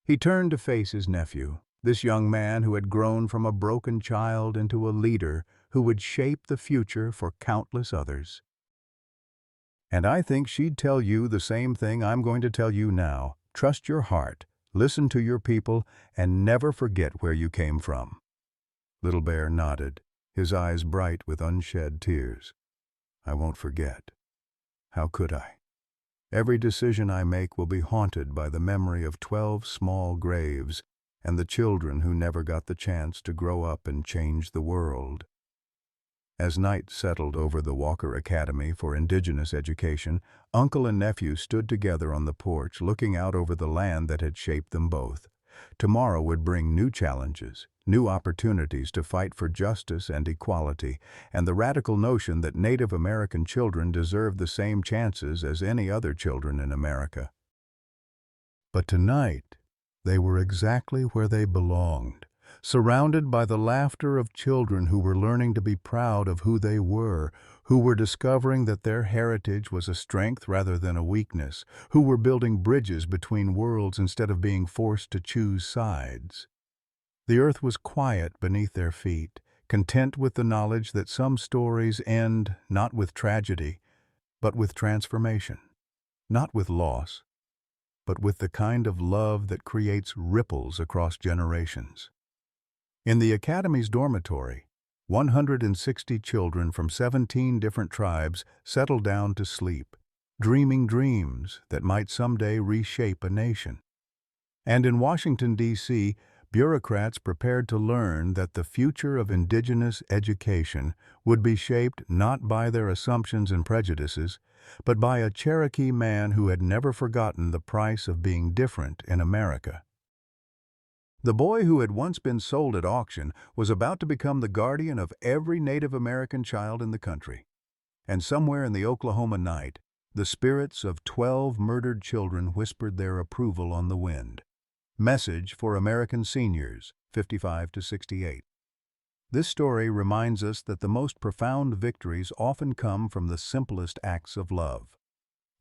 He turned to face his nephew, this young man who had grown from a broken child into a leader who would shape the future for countless others. "And I think she'd tell you the same thing I'm going to tell you now. Trust your heart, listen to your people, and never forget where you came from." Little Bear nodded, his eyes bright with unshed tears. "I won't forget. How could I? Every decision I make will be haunted by the memory of 12 small graves and the children who never got the chance to grow up and change the world." As night settled over the Walker Academy for Indigenous Education, uncle and nephew stood together on the porch looking out over the land that had shaped them both. Tomorrow would bring new challenges, new opportunities to fight for justice and equality, and the radical notion that Native American children deserve the same chances as any other children in America. But tonight, They were exactly where they belonged, surrounded by the laughter of children who were learning to be proud of who they were, who were discovering that their heritage was a strength rather than a weakness, who were building bridges between worlds instead of being forced to choose sides. The earth was quiet beneath their feet, content with the knowledge that some stories end not with tragedy, but with transformation, not with loss, but with the kind of love that creates ripples across generations. In the Academy's dormitory, 160 children from 17 different tribes settled down to sleep, dreaming dreams that might someday reshape a nation. And in Washington, D.C., bureaucrats prepared to learn that the future of indigenous education would be shaped not by their assumptions and prejudices, but by a Cherokee man who had never forgotten the price of being different in America. The boy who had once been sold at auction was about to become the guardian of every Native American child in the country. And somewhere in the Oklahoma night, the spirits of 12 murdered children whispered their approval on the wind. Message for American seniors, 55 to 68. This story reminds us that the most profound victories often come from the simplest acts of love.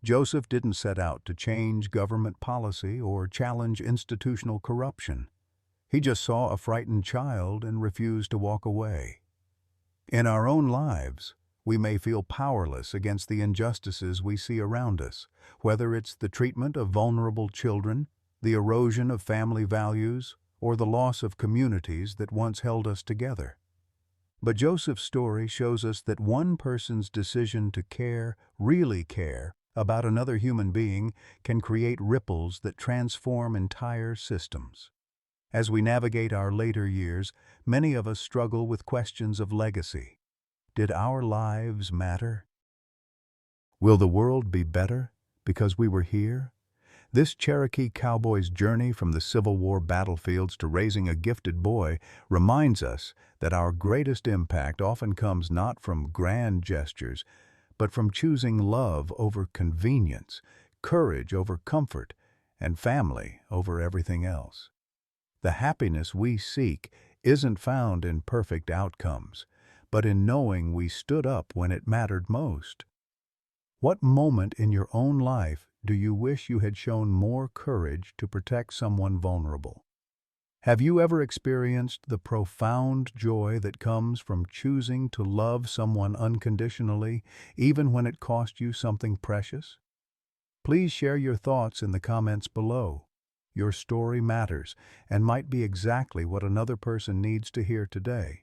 Joseph didn't set out to change government policy or challenge institutional corruption. He just saw a frightened child and refused to walk away. In our own lives, we may feel powerless against the injustices we see around us, whether it's the treatment of vulnerable children, the erosion of family values, or the loss of communities that once held us together. But Joseph's story shows us that one person's decision to care, really care, about another human being can create ripples that transform entire systems. As we navigate our later years, many of us struggle with questions of legacy. Did our lives matter? Will the world be better because we were here? This Cherokee cowboy's journey from the Civil War battlefields to raising a gifted boy reminds us that our greatest impact often comes not from grand gestures, but from choosing love over convenience, courage over comfort, and family over everything else. The happiness we seek isn't found in perfect outcomes, but in knowing we stood up when it mattered most. What moment in your own life do you wish you had shown more courage to protect someone vulnerable? Have you ever experienced the profound joy that comes from choosing to love someone unconditionally, even when it cost you something precious? Please share your thoughts in the comments below. Your story matters and might be exactly what another person needs to hear today.